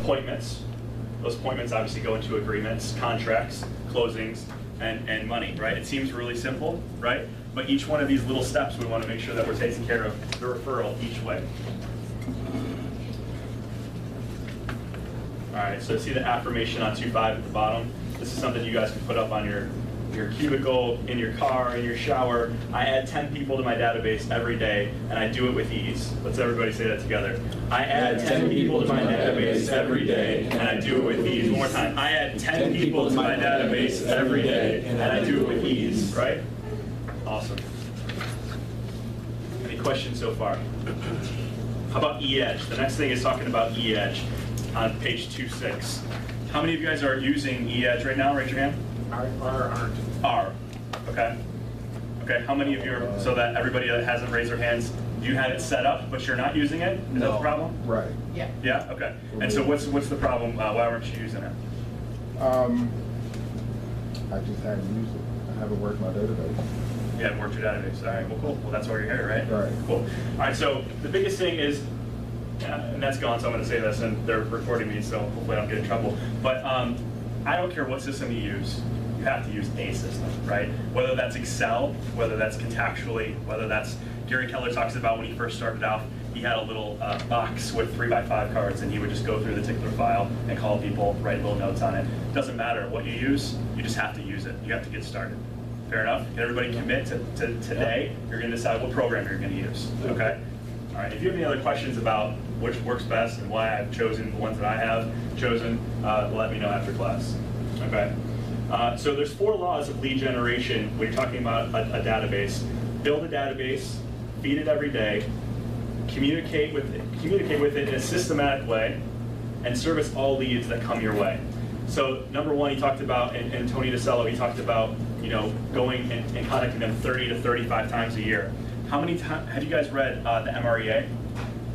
appointments. Those appointments obviously go into agreements, contracts, closings, and money, right? It seems really simple, right? But each one of these little steps, we want to make sure that we're taking care of the referral each way. All right, so see the affirmation on 2.5 at the bottom? This is something you guys can put up on your cubicle, in your car, in your shower. I add 10 people to my database every day, and I do it with ease. Let's everybody say that together. I add 10 people to my database every day, and I do it with ease. One more time. I add 10 people to my database every day, and I do it with ease, right? Awesome. Any questions so far? How about e-edge? The next thing is talking about e-edge on page 2.6. How many of you guys are using e-edge right now? Raise your hand. Aren't. Are. Okay. Okay. How many of you are, so that everybody that hasn't raised their hands, you had it set up, but you're not using it? Is that the problem? Right. Yeah. Yeah? Okay. And so what's the problem? Why aren't you using it? I just haven't used it. I haven't worked my database. You haven't worked your database. All right. Well, cool. Well, that's why you're here, right? Right. Cool. All right. So the biggest thing is, and that's gone, so I'm going to say this, and they're recording me, so hopefully I don't get in trouble. But I don't care what system you use. You have to use a system, right? Whether that's Excel, whether that's contactually, whether that's, Gary Keller talks about when he first started out, he had a little box with 3x5 cards, and he would just go through the particular file and call people, write little notes on it. Doesn't matter what you use, you just have to use it. You have to get started. Fair enough? Can everybody commit to today? You're going to decide what program you're going to use, okay? All right, if you have any other questions about which works best and why I've chosen the ones that I have chosen, let me know after class, okay? So there's 4 laws of lead generation when you're talking about a database. Build a database, feed it every day, communicate with it in a systematic way, and service all leads that come your way. So number 1, he talked about, and Tony DeCello, he talked about, going and contacting them 30 to 35 times a year. How many times have you guys read the MREA,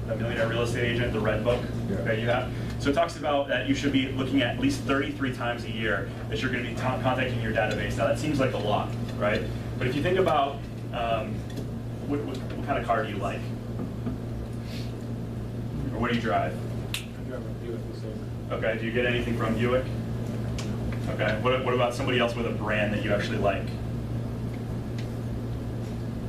the Millionaire Real Estate Agent, the Red Book? Yeah. Okay, you have. So it talks about that you should be looking at least 33 times a year that you're going to be contacting your database. Now that seems like a lot, right? But if you think about what kind of car do you like, or what do you drive? I drive a Buick. Okay. Do you get anything from Buick? Okay. What about somebody else with a brand that you actually like?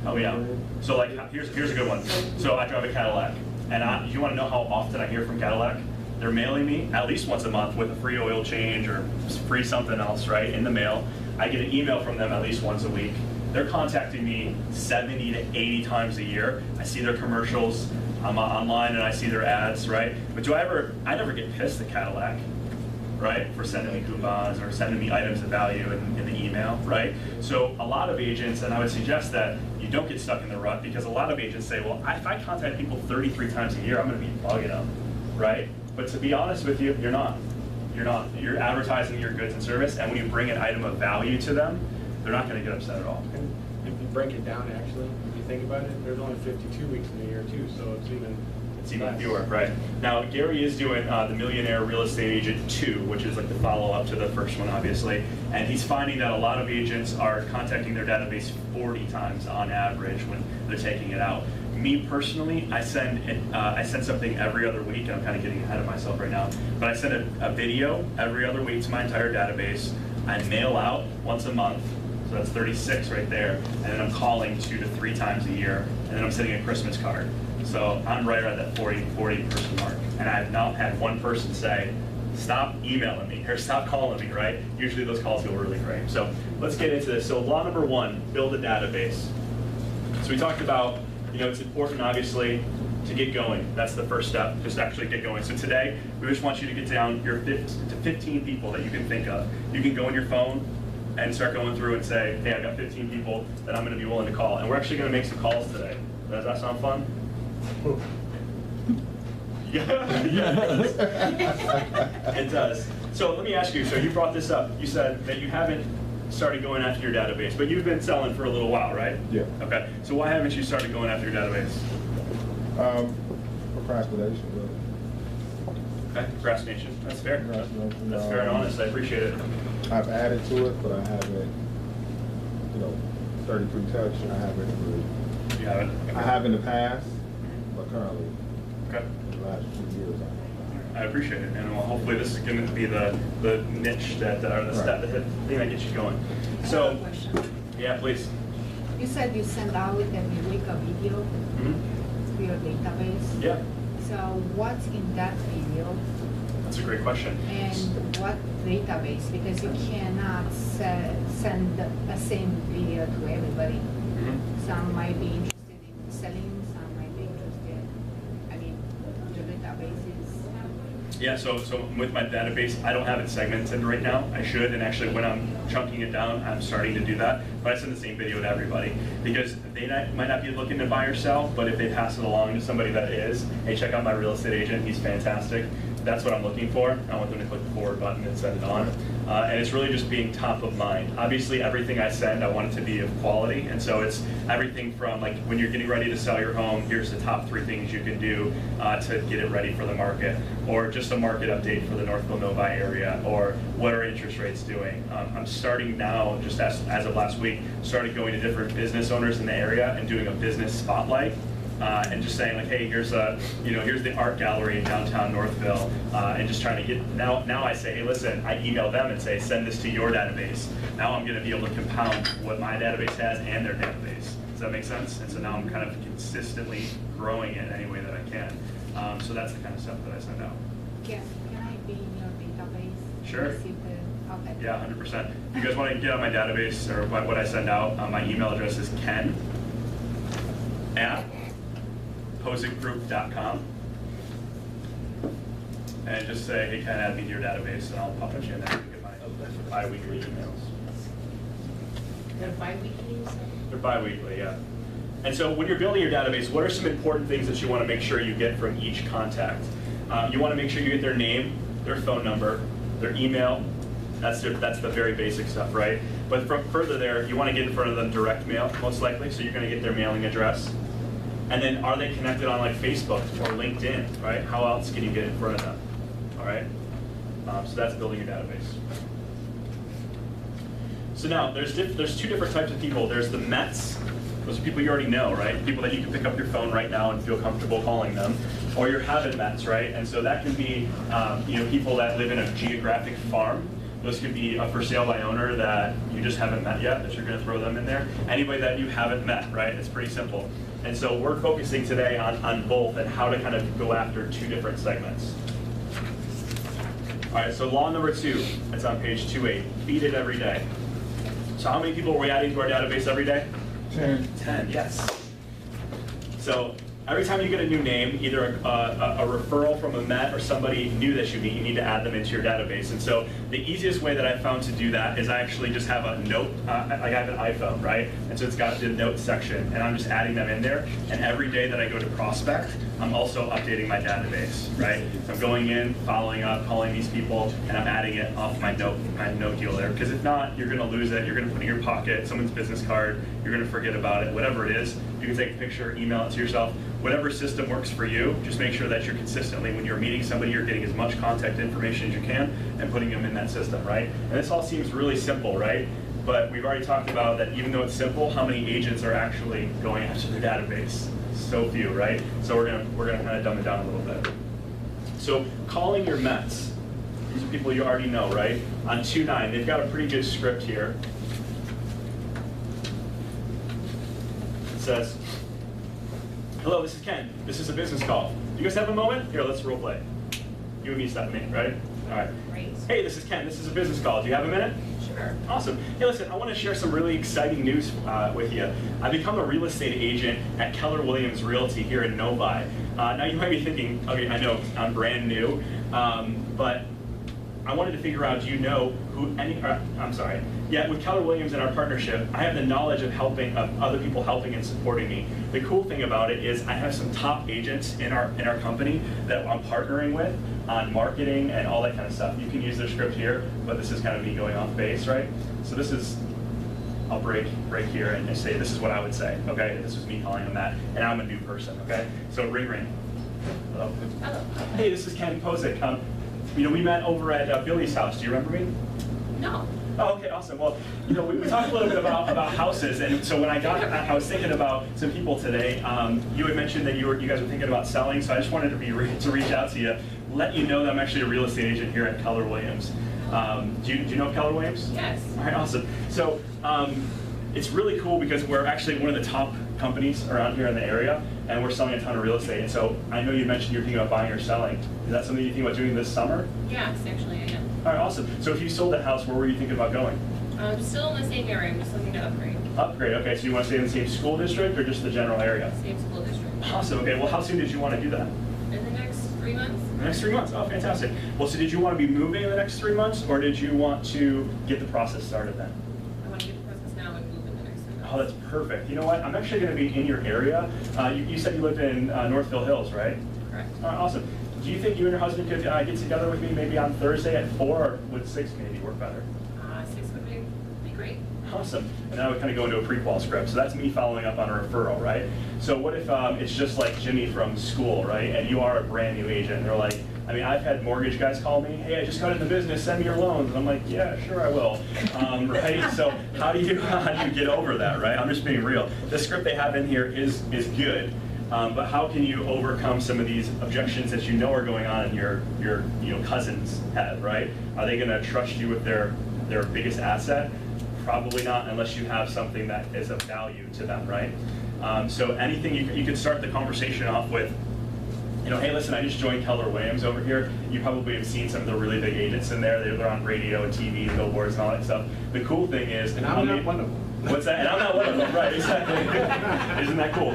Oh yeah. So like, here's a good one. So I drive a Cadillac, and you want to know how often I hear from Cadillac? They're mailing me at least once a month with a free oil change or free something else, right, in the mail. I get an email from them at least once a week. They're contacting me 70 to 80 times a year. I see their commercials. I'm online and I see their ads, right? But I never get pissed at Cadillac, right, for sending me coupons or sending me items of value in the email, right? So a lot of agents, and I would suggest that you don't get stuck in the rut, because a lot of agents say, well, if I contact people 33 times a year, I'm going to be bugging them, right? But to be honest with you, you're not. You're not. You're advertising your goods and service, and when you bring an item of value to them, they're not going to get upset at all. And if you break it down, actually, if you think about it, there's only 52 weeks in a year too, so it's even fewer, right? Now, Gary is doing the Millionaire Real Estate Agent 2, which is like the follow-up to the first one, obviously. And he's finding that a lot of agents are contacting their database 40 times on average when they're taking it out. Me personally, I send something every other week, and I'm kind of getting ahead of myself right now, but I send a video every other week to my entire database. I mail out once a month, so that's 36 right there, and then I'm calling 2 to 3 times a year, and then I'm sending a Christmas card. So I'm right around that 40 person mark, and I have not had one person say, stop emailing me, or stop calling me, right? Usually those calls go really great. So let's get into this. So law number 1, build a database. So we talked about, it's important, obviously, to get going. That's the first step, just actually get going. So today, we just want you to get down your 15 people that you can think of. You can go on your phone and start going through and say, hey, I've got 15 people that I'm going to be willing to call. And we're actually going to make some calls today. Does that sound fun? Yeah, it does. So let me ask you, so you brought this up. You said that you haven't started going after your database, but you've been selling for a little while, right? Yeah. Okay. So why haven't you started going after your database? Procrastination, really. Okay, procrastination. That's fair. Procrastination, That's fair and honest. I appreciate it. I've added to it, but I haven't, 33 touch, I haven't really. You haven't? Okay. I have in the past, but currently, Okay. in the last 2 years, I haven't. I appreciate it, and hopefully this is going to be the niche that, or the step, the thing that gets you going. I have So, a question. yeah, please. You said you send out every week a video to your database. Yeah, So what's in that video that's a great question. and what database? Because you cannot send the same video to everybody. Mhm. Some might be interested in selling, some might be interested, I mean, your database is. Yeah, so with my database, I don't have it segmented right now. I should, and actually when I'm chunking it down, I'm starting to do that. But I send the same video to everybody because they might not be looking to buy or sell, but if they pass it along to somebody that is, hey, check out my real estate agent, he's fantastic. That's what I'm looking for. I want them to click the forward button and send it on. And it's really just being top of mind. Obviously, everything I send, I want it to be of quality. And so it's everything from like when you're getting ready to sell your home, here's the top 3 things you can do to get it ready for the market. Or just a market update for the Northville Novi area. Or what are interest rates doing? I'm starting now, just as of last week, started going to different business owners in the area and doing a business spotlight. And just saying like, hey, here's the art gallery in downtown Northville, and just trying to get, now I say, hey, listen, I email them and say, send this to your database. Now I'm gonna be able to compound what my database has and their database. Does that make sense? And so now I'm kind of consistently growing it any way that I can. So that's the kind of stuff that I send out. Can I be in your database? Sure. Receive the, okay. Yeah, 100%. If you guys want to get on my database or what I send out, my email address is ken@pozekgroup.com. And just say, hey, Ken, add me to your database, and I'll pop it you in there and get my bi-weekly emails. They're bi-weekly, you said? They're bi-weekly, yeah. And so when you're building your database, what are some important things that you want to make sure you get from each contact? You want to make sure you get their name, their phone number, their email. That's the very basic stuff, right? But from further there, you want to get in front of them direct mail, most likely, so you're going to get their mailing address. And then are they connected on like Facebook or LinkedIn, right? How else can you get in front of them, all right? So that's building your database. So now, there's 2 different types of people. There's the Mets. Those are people you already know, right? People that you can pick up your phone right now and feel comfortable calling them. Or your haven't Mets, right? And so that can be people that live in a geographic farm. Those could be a for sale by owner that you just haven't met yet, that you're going to throw them in there. Anybody that you haven't met, right? It's pretty simple. And so we're focusing today on both and how to kind of go after 2 different segments. All right, so law number 2, it's on page 2.8, feed it every day. So how many people are we adding to our database every day? 10. 10, yes. So every time you get a new name, either a referral from a Met or somebody new that you meet, you need to add them into your database. And so the easiest way that I found to do that is I actually just have a note, I have an iPhone, right? And so it's got the notes section, and I'm just adding them in there. And every day that I go to prospect, I'm also updating my database, right? So I'm going in, following up, calling these people, and I'm adding it off my note deal there. Because if not, you're gonna lose it, you're gonna put it in your pocket, someone's business card, you're gonna forget about it, whatever it is. You can take a picture, email it to yourself. Whatever system works for you, just make sure that you're consistently, when you're meeting somebody, you're getting as much contact information as you can and putting them in that system, right? And this all seems really simple, right? But we've already talked about that even though it's simple, how many agents are actually going after the database? So few, right? So we're gonna kind of dumb it down a little bit. So calling your Mets, these are people you already know, right? On 2.9, they've got a pretty good script here. It says, hello, this is Ken. This is a business call. You guys have a moment? Here, let's role play. You and me stop me, right? All right. Great. Hey, this is Ken. This is a business call. Do you have a minute? Sure. Awesome. Hey, listen, I want to share some really exciting news with you. I've become a real estate agent at Keller Williams Realty here in Novi. Now, you might be thinking, okay, I know I'm brand new, but I wanted to figure out, do you know who with Keller Williams and our partnership, I have the knowledge of other people helping and supporting me. The cool thing about it is I have some top agents in our company that I'm partnering with on marketing and all that kind of stuff. You can use their script here, but this is kind of me going off base, right? So this is, I'll break here and say this is what I would say, okay? This is me calling them that, and I'm a new person, okay? So ring. Hello. Hello. Hey, this is Ken Pozek. We met over at Billy's house. Do you remember me? No. Oh, okay, awesome. Well, we talked a little bit about houses, and so when I was thinking about some people today. You had mentioned that you guys were thinking about selling, so I just wanted to reach out to you, let you know that I'm actually a real estate agent here at Keller Williams. Do you know Keller Williams? Yes. All right, awesome. So it's really cool because we're actually one of the top companies around here in the area, and we're selling a ton of real estate. And so I know you mentioned you're thinking about buying or selling. Is that something you think about doing this summer? Yes, actually I am. All right, awesome. So if you sold that house, where were you thinking about going? I'm still in the same area, I'm just looking to upgrade. Upgrade, okay. So you want to stay in the same school district or just the general area? Same school district. Awesome, okay. Well, how soon did you want to do that? In the next 3 months? The next 3 months, oh, fantastic. Well, so did you want to be moving in the next 3 months, or did you want to get the process started then? I want to get the process now and move in the next 3 months. Oh, that's perfect. You know what? I'm actually going to be in your area. You said you lived in Northville Hills, right? Correct. All right, awesome. Do you think you and your husband could get together with me maybe on Thursday at 4, or would 6 maybe work better? 6 would be great. Awesome. And then I would kind of go into a pre-qual script. So that's me following up on a referral, right? So what if it's just like Jimmy from school, right? And you are a brand new agent. And they're like, I mean, I've had mortgage guys call me, hey, I just got into business, send me your loans. And I'm like, yeah, sure I will, right? So how do you get over that, right? I'm just being real. The script they have in here is good. But how can you overcome some of these objections that you know are going on in your cousin's head, right? Are they going to trust you with their biggest asset? Probably not, unless you have something that is of value to them, right? So anything you could start the conversation off with, hey, listen, I just joined Keller Williams over here. You probably have seen some of the really big agents in there. They're on radio and TV, billboards, and all that stuff. The cool thing is, And I'm not one of them. What's that? And I'm not one of them, right? Exactly. Isn't that cool?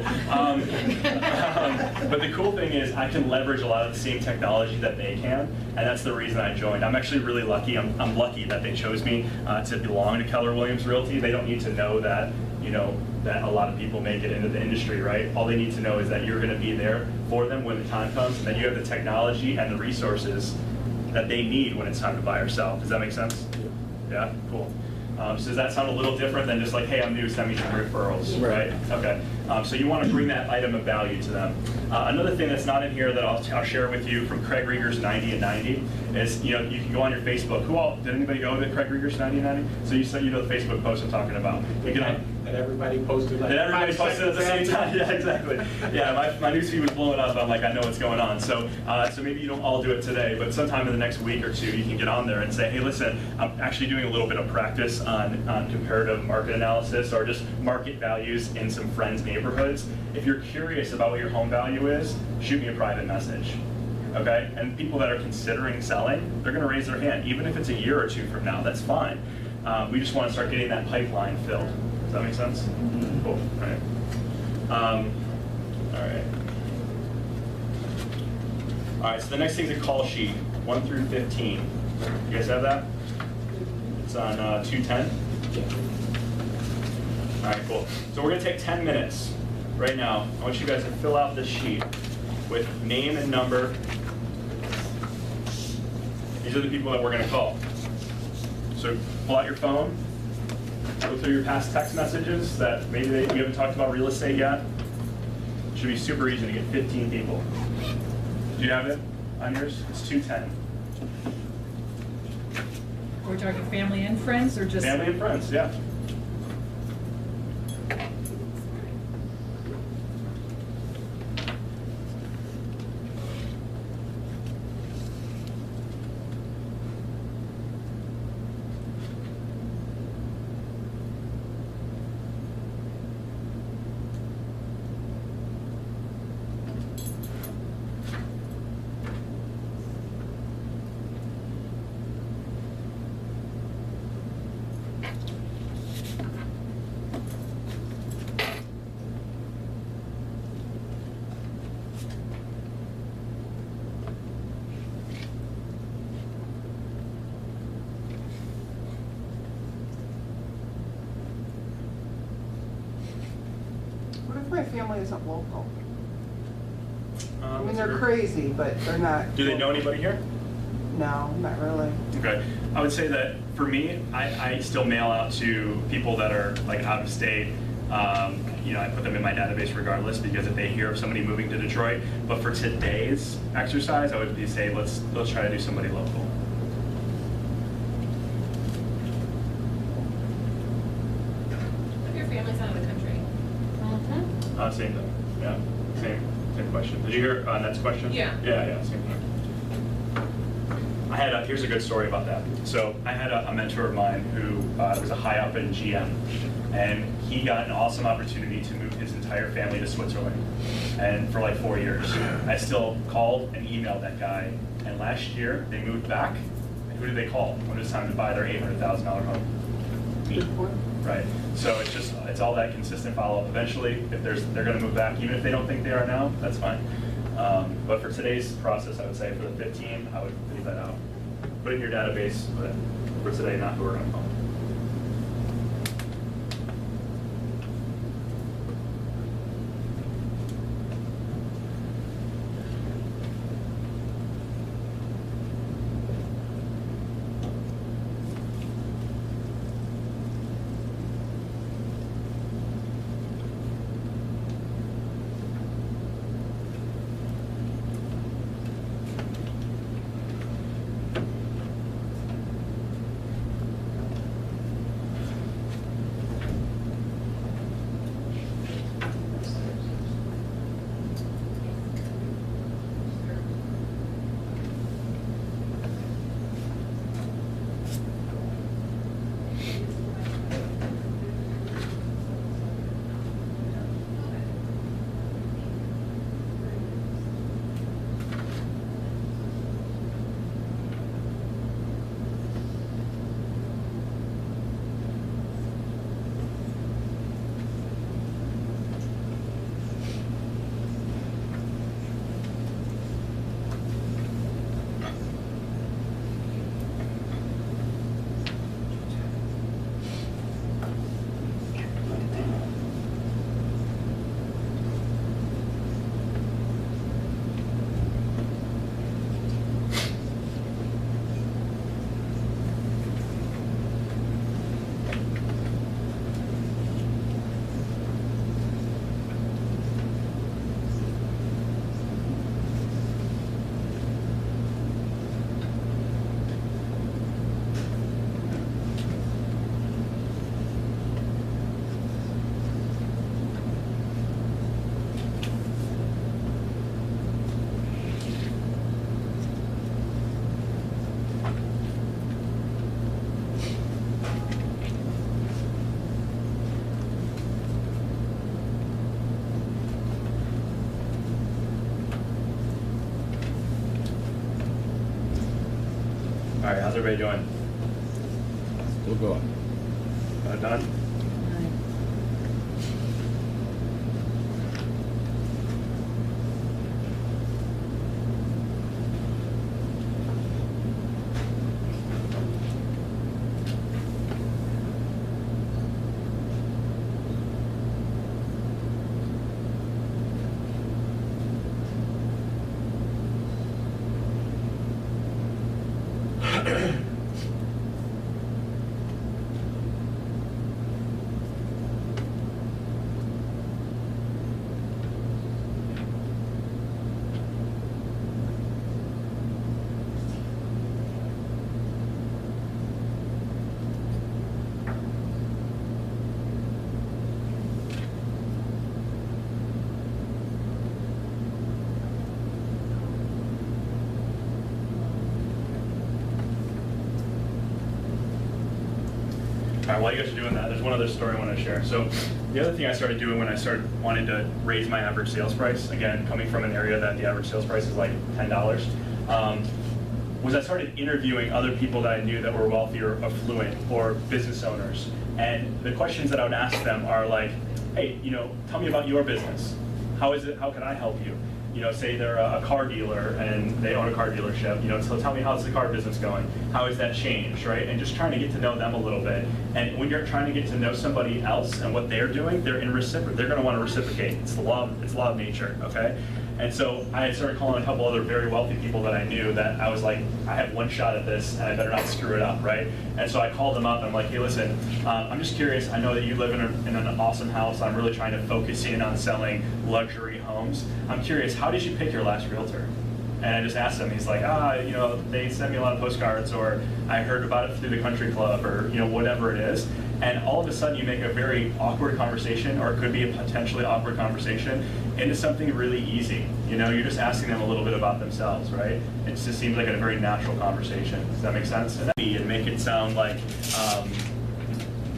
But the cool thing is, I can leverage a lot of the same technology that they can, and that's the reason I joined. I'm actually really lucky. I'm lucky that they chose me to belong to Keller Williams Realty. They don't need to know that that a lot of people make it into the industry, right? All they need to know is that you're going to be there for them when the time comes, and that you have the technology and the resources that they need when it's time to buy or sell. Does that make sense? Yeah, cool. So does that sound a little different than just like, hey, I'm new, send me some referrals, right? Okay. So you want to bring that item of value to them. Another thing that's not in here that I'll share with you from Craig Rieger's 90 and 90 is, you can go on your Facebook. Did anybody go to Craig Rieger's 90 and 90? So you said the Facebook post I'm talking about. That everybody posted like That everybody 5 posted at the same seconds time. Yeah, exactly. Yeah, my newsfeed was blowing up. I'm like, I know what's going on. So maybe you don't all do it today, but sometime in the next week or two, you can get on there and say, hey, listen, I'm actually doing a little bit of practice on comparative market analysis or just market values in some friends' neighborhoods. If you're curious about what your home value is, shoot me a private message. Okay? And people that are considering selling, they're going to raise their hand, even if it's a year or two from now. That's fine. We just want to start getting that pipeline filled. Does that make sense? Cool. All right. All right. All right. So the next thing's a call sheet, 1 through 15. You guys have that? It's on 210. All right. Cool. So we're gonna take 10 minutes right now. I want you guys to fill out this sheet with name and number. These are the people that we're gonna call. So pull out your phone. Go through your past text messages that maybe we haven't talked about real estate yet. It should be super easy to get 15 people. Do you have it on yours? It's 210. We're talking family and friends, or just? Family and friends, yeah. What if my family isn't local? I mean, that's they're very- crazy, but they're not. Do they know anybody here? No, not really. Okay. I would say that for me, I still mail out to people that are like out of state. I put them in my database regardless, because if they hear of somebody moving to Detroit. But for today's exercise, I would say let's try to do somebody local. Same thing, yeah, same question. Did you hear Ned's question? Yeah. Yeah, same thing. Here's a good story about that. So I had a mentor of mine who was a high up in GM, and he got an awesome opportunity to move his entire family to Switzerland. And for like 4 years, I still called and emailed that guy. And last year they moved back. And who did they call when it was time to buy their $800,000 home? Me. Good point. Right. So it's all that consistent follow-up. Eventually, if they're going to move back, even if they don't think they are now, that's fine. But for today's process, I would say for the 15, I would leave that out. Put it in your database, but for today, not who we're going to call. All right, how's everybody doing? Still going. Done? All right, while you guys are doing that, there's one other story I want to share. So the other thing I started doing when I started wanting to raise my average sales price, again, coming from an area that the average sales price is like $10, was I started interviewing other people that I knew that were wealthy or affluent or business owners. And the questions that I would ask them are like, hey, tell me about your business. How is it? How can I help you? Say they're a car dealer and they own a car dealership, so tell me, how's the car business going? How has that changed, right? And just trying to get to know them a little bit. And when you're trying to get to know somebody else and what they're doing, they're going to want to reciprocate. It's law of nature, okay? And so I had started calling a couple other very wealthy people that I knew that I was like, I have one shot at this and I better not screw it up, right? And so I called them up and I'm like, hey, listen, I'm just curious. I know that you live in an awesome house. I'm really trying to focus in on selling luxury homes. I'm curious, how did you pick your last realtor? And I just asked him, he's like, they sent me a lot of postcards, or I heard about it through the country club, or whatever it is. And all of a sudden, you make a very awkward conversation, or it could be a potentially awkward conversation, into something really easy. You know, you're just asking them a little bit about themselves, right? It just seems like a very natural conversation. Does that make sense? And make it sound like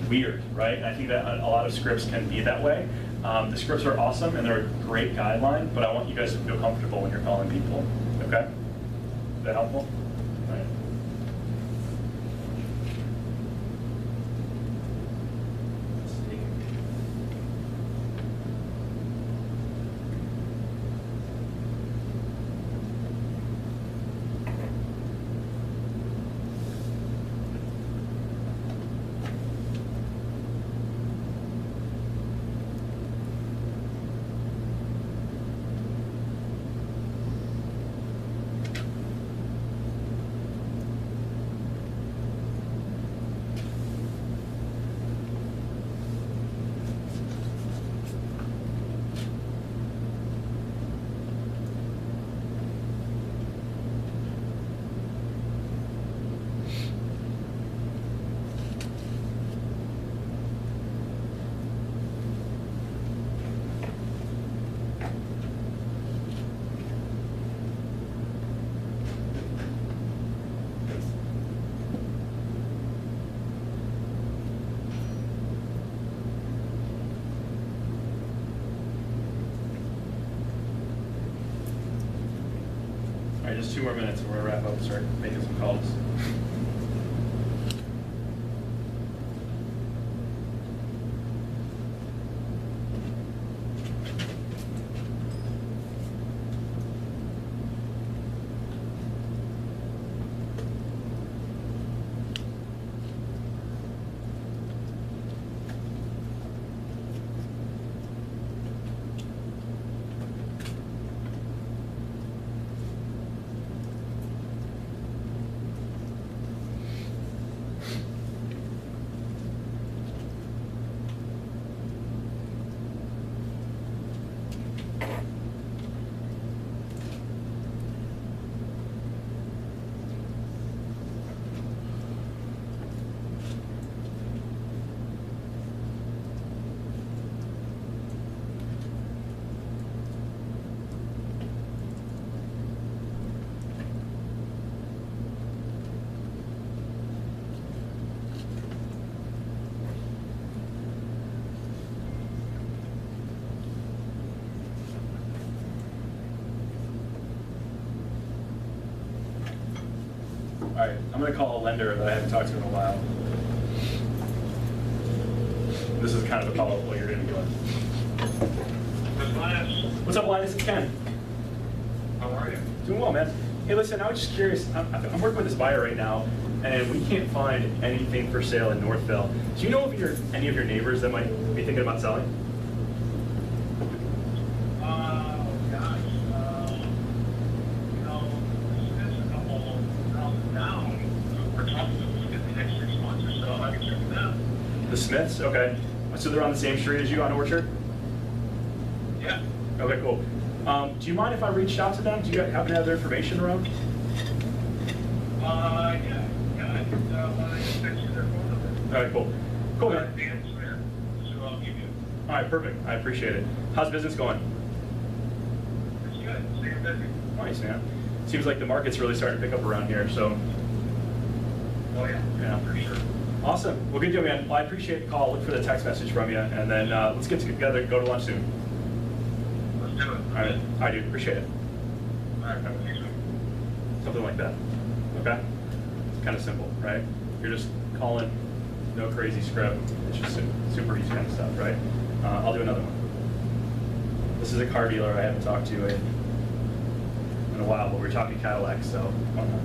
weird, right? And I think that a lot of scripts can be that way. The scripts are awesome and they're a great guideline, but I want you guys to feel comfortable when you're calling people. Okay? Is that helpful? All right. All right, just 2 more minutes and we're gonna wrap up and start making some calls. All right, I'm gonna call a lender that I haven't talked to in a while. This is kind of a follow-up what you're gonna be doing. What's up, Linus? It's Ken. How are you? Doing well, man. Hey, listen, I was just curious. I'm working with this buyer right now, and we can't find anything for sale in Northville. Do you know if any of your neighbors that might be thinking about selling? Gosh, you know, there's a couple houses down. We're talking to the next 6 months or so. I can check it out. The Smiths? Okay. So they're on the same street as you on Orchard? Yeah. Okay, cool. Do you mind if I reached out to them? Do you happen to have their information around? Yeah. I can text you their phone number. All right, cool. Cool, man. Dan Smith. So I'll give you. All right, perfect. I appreciate it. How's business going? It's good. Staying busy. Nice, man. Seems like the market's really starting to pick up around here, so. Oh yeah. Yeah. For sure. Awesome. Well, good deal, man. Well, I appreciate the call. Look for the text message from you, and then let's get together and go to lunch soon. Let's do it. All right. I do. Appreciate it. All right. Thanks, man. Something like that. Okay? It's kind of simple, right? You're just calling, no crazy script. It's just super easy kind of stuff, right? I'll do another one. This is a car dealer I haven't talked to in a while, but we're talking Cadillac, so why not?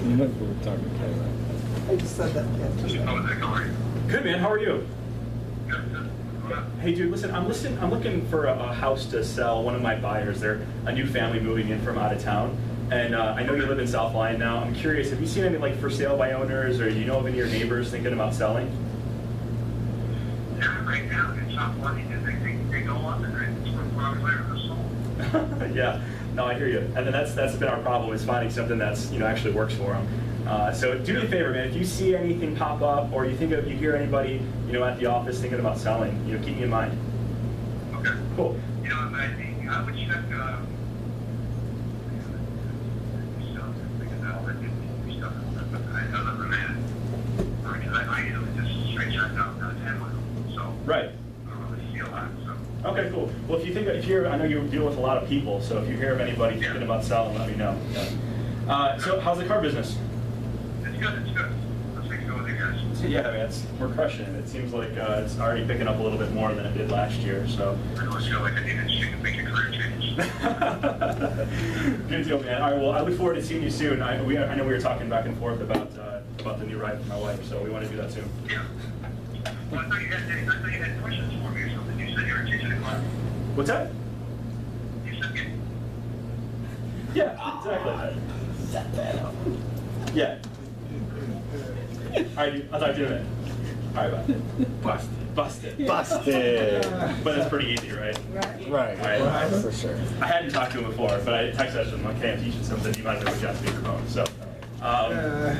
You know we're talking Keller. I just said that yesterday. Pozek, how are you? Good, man. How are you? Good. Go ahead. Hey, dude, listen, I'm looking for a house to sell. One of my buyers, they're a new family moving in from out of town. And I know you live in South Lyon now. I'm curious, have you seen any like for sale by owners, or do you know of any of your neighbors thinking about selling? Yeah, right now it's not money, and they go up and it's 24 hours later they're sold. Yeah, no, I hear you. And then that's been our problem, is finding something that's actually works for them. So do me a favor, man. If you see anything pop up, or you hear anybody, at the office thinking about selling, keep me in mind. Okay. Cool. I would check, I just straight checked out, 10 miles, so. Right. I don't really feel that, so. Okay, cool. Well, I know you deal with a lot of people, so if you hear of anybody thinking about selling, let me know. So how's the car business? It's good, it's good. Let's make it go with you guys. Yeah, man, we're crushing it. It seems like it's already picking up a little bit more than it did last year, so. I always feel like I need to make a career change. Good deal, man. All right, well, I look forward to seeing you soon. I know we were talking back and forth about the new ride for my wife, so we want to do that soon. Yeah. Well, I thought you had questions for me or something. You said you were teaching a class. What's that? You said you. Yeah, exactly. Set that up. Yeah. All right, dude, I'll talk to you in a minute. All right, bye. Busted. But it's pretty easy, right? Right, Right. for sure. I hadn't talked to him before, but I texted him, okay, I'm teaching something, you might as well put you on speakerphone.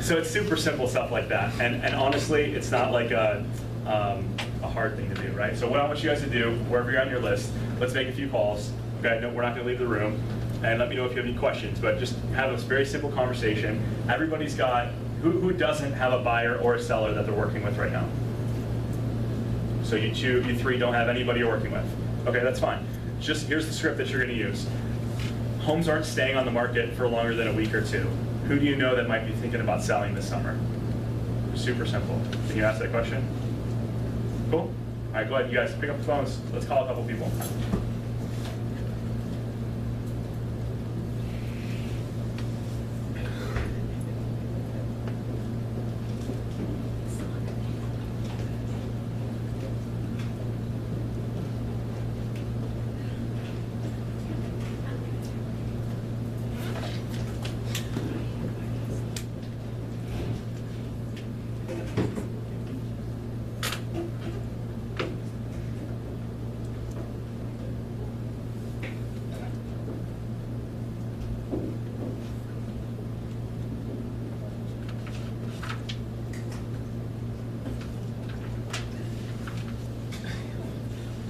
So it's super simple stuff like that. And honestly, it's not like a hard thing to do, right? So what I want you guys to do, wherever you're on your list, let's make a few calls. Okay, no, we're not gonna leave the room. And let me know if you have any questions, but just have a very simple conversation. Everybody's got, who doesn't have a buyer or a seller that they're working with right now? So you three don't have anybody you're working with. Okay, that's fine. Just here's the script that you're gonna use. Homes aren't staying on the market for longer than a week or two. Who do you know that might be thinking about selling this summer? Super simple. Can you ask that question? Cool? All right, go ahead, you guys pick up the phones. Let's call a couple people.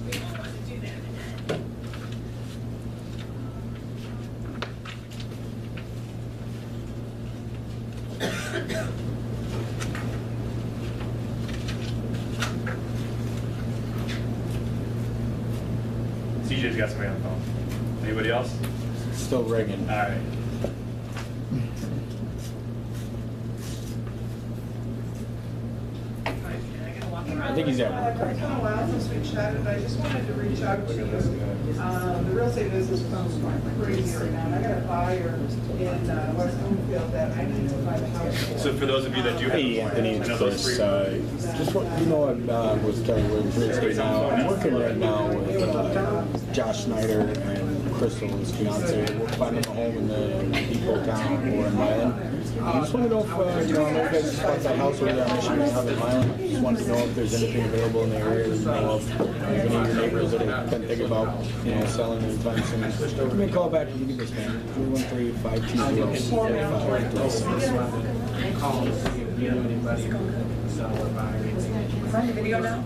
We don't want to do that. CJ's got somebody on the phone. Anybody else? Still ringing. All right. I think he's at It's work. been a while since we chatted, I just wanted to reach out to you. The real estate business is going crazy right now, and I got a buyer in West Bloomfield that I need to buy the house. So for those of you that do have Hey, Anthony, I it's know those Chris. three. Just want, I was telling you, real estate now. I'm working right now with Josh Snyder and Crystal's fiance. We're finding a home in the depot town or in Milan. I just want to know if, I don't know if you guys just bought that house over there on Michigan Ave in Milan. Just wanted to know if there's anything available in the area, you know of any of your neighbors that have been thinking about, selling anytime soon. Give me a call back if you can, man. 313-520-4536. Call and see if you know anybody who sell or buy anything. Is on the video now?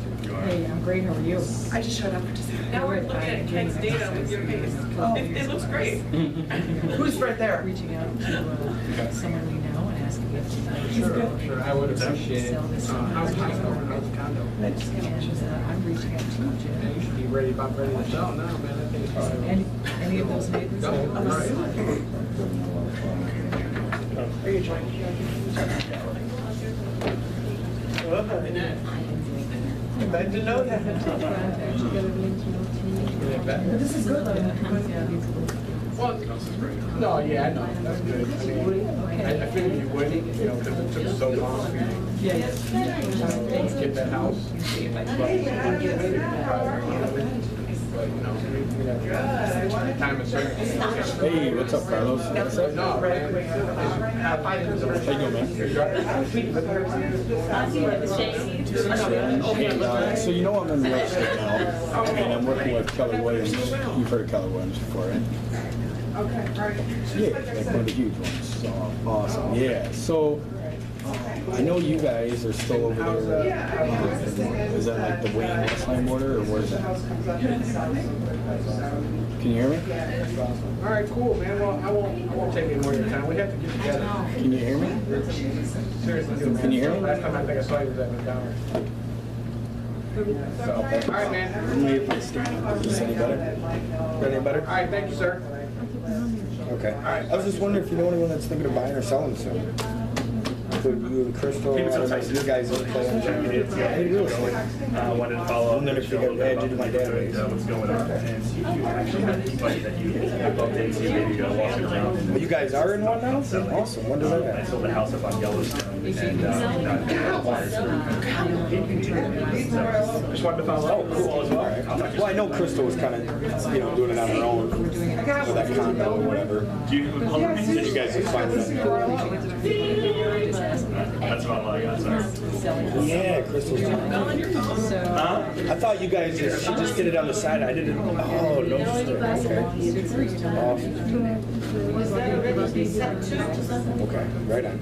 Hey, I'm great, how are you? I just showed up for just. Now we're looking at Ken's data with your face. It looks great. Who's right there? Reaching out to someone we know and asking if Sure, I would appreciate it. Sell this How's one. how's the condo? And I'm reaching out to Yeah, you. you should be ready to sell now, man. I think it's probably. Any of those neighbors? No, right. Are you joining? Glad to know that. This is good. Well, no, yeah, I know, that's good. I mean, I figured you would, because it took so long Yeah, to get that house. But, we have time and circumstance. Hey, what's up, Carlos? What's up? No, man. How you doing, man? So I'm in real estate now, and I'm working with Keller Williams. You've heard of Keller Williams before, right? Okay, all right. Yeah, like one of the huge ones. So awesome. Yeah. So I know you guys are still over there. Is that like the Wayne Westline border, or where is that? Can you hear me? All right, cool, man. Well, I won't take any more of your time. We have to get together. Can you hear me? Seriously, dude, man. Can you hear me? Last time I think I saw you was at McDonald's. So, all right, man. Let me if I stand. Is this any better? Any better? All right, thank you, sir. Okay. I was just wondering if you know anyone that's thinking of buying or selling soon. Could you and Crystal, Keep it I so don't know tight. if you guys are playing. Hey, real estate. Wanted to follow up. And then if you show a got little bit added to my about database. what's going on, and see if you actually have anybody that you bumped into, maybe go walking around. Well, you guys are in one now? Awesome. When does that I happen? sold the house up on Yellowstone, and Just wanted to follow up. Oh, cool. All right. Well, I know Crystal was kind of, doing it on her own with that condo or whatever. Do you have a color? And you guys are finding it. That's about all I got, sorry. Yeah, Crystal's doing it. Huh? I thought you guys she just did it on the side. I didn't. Oh, no. Okay. Awesome. Okay, right on.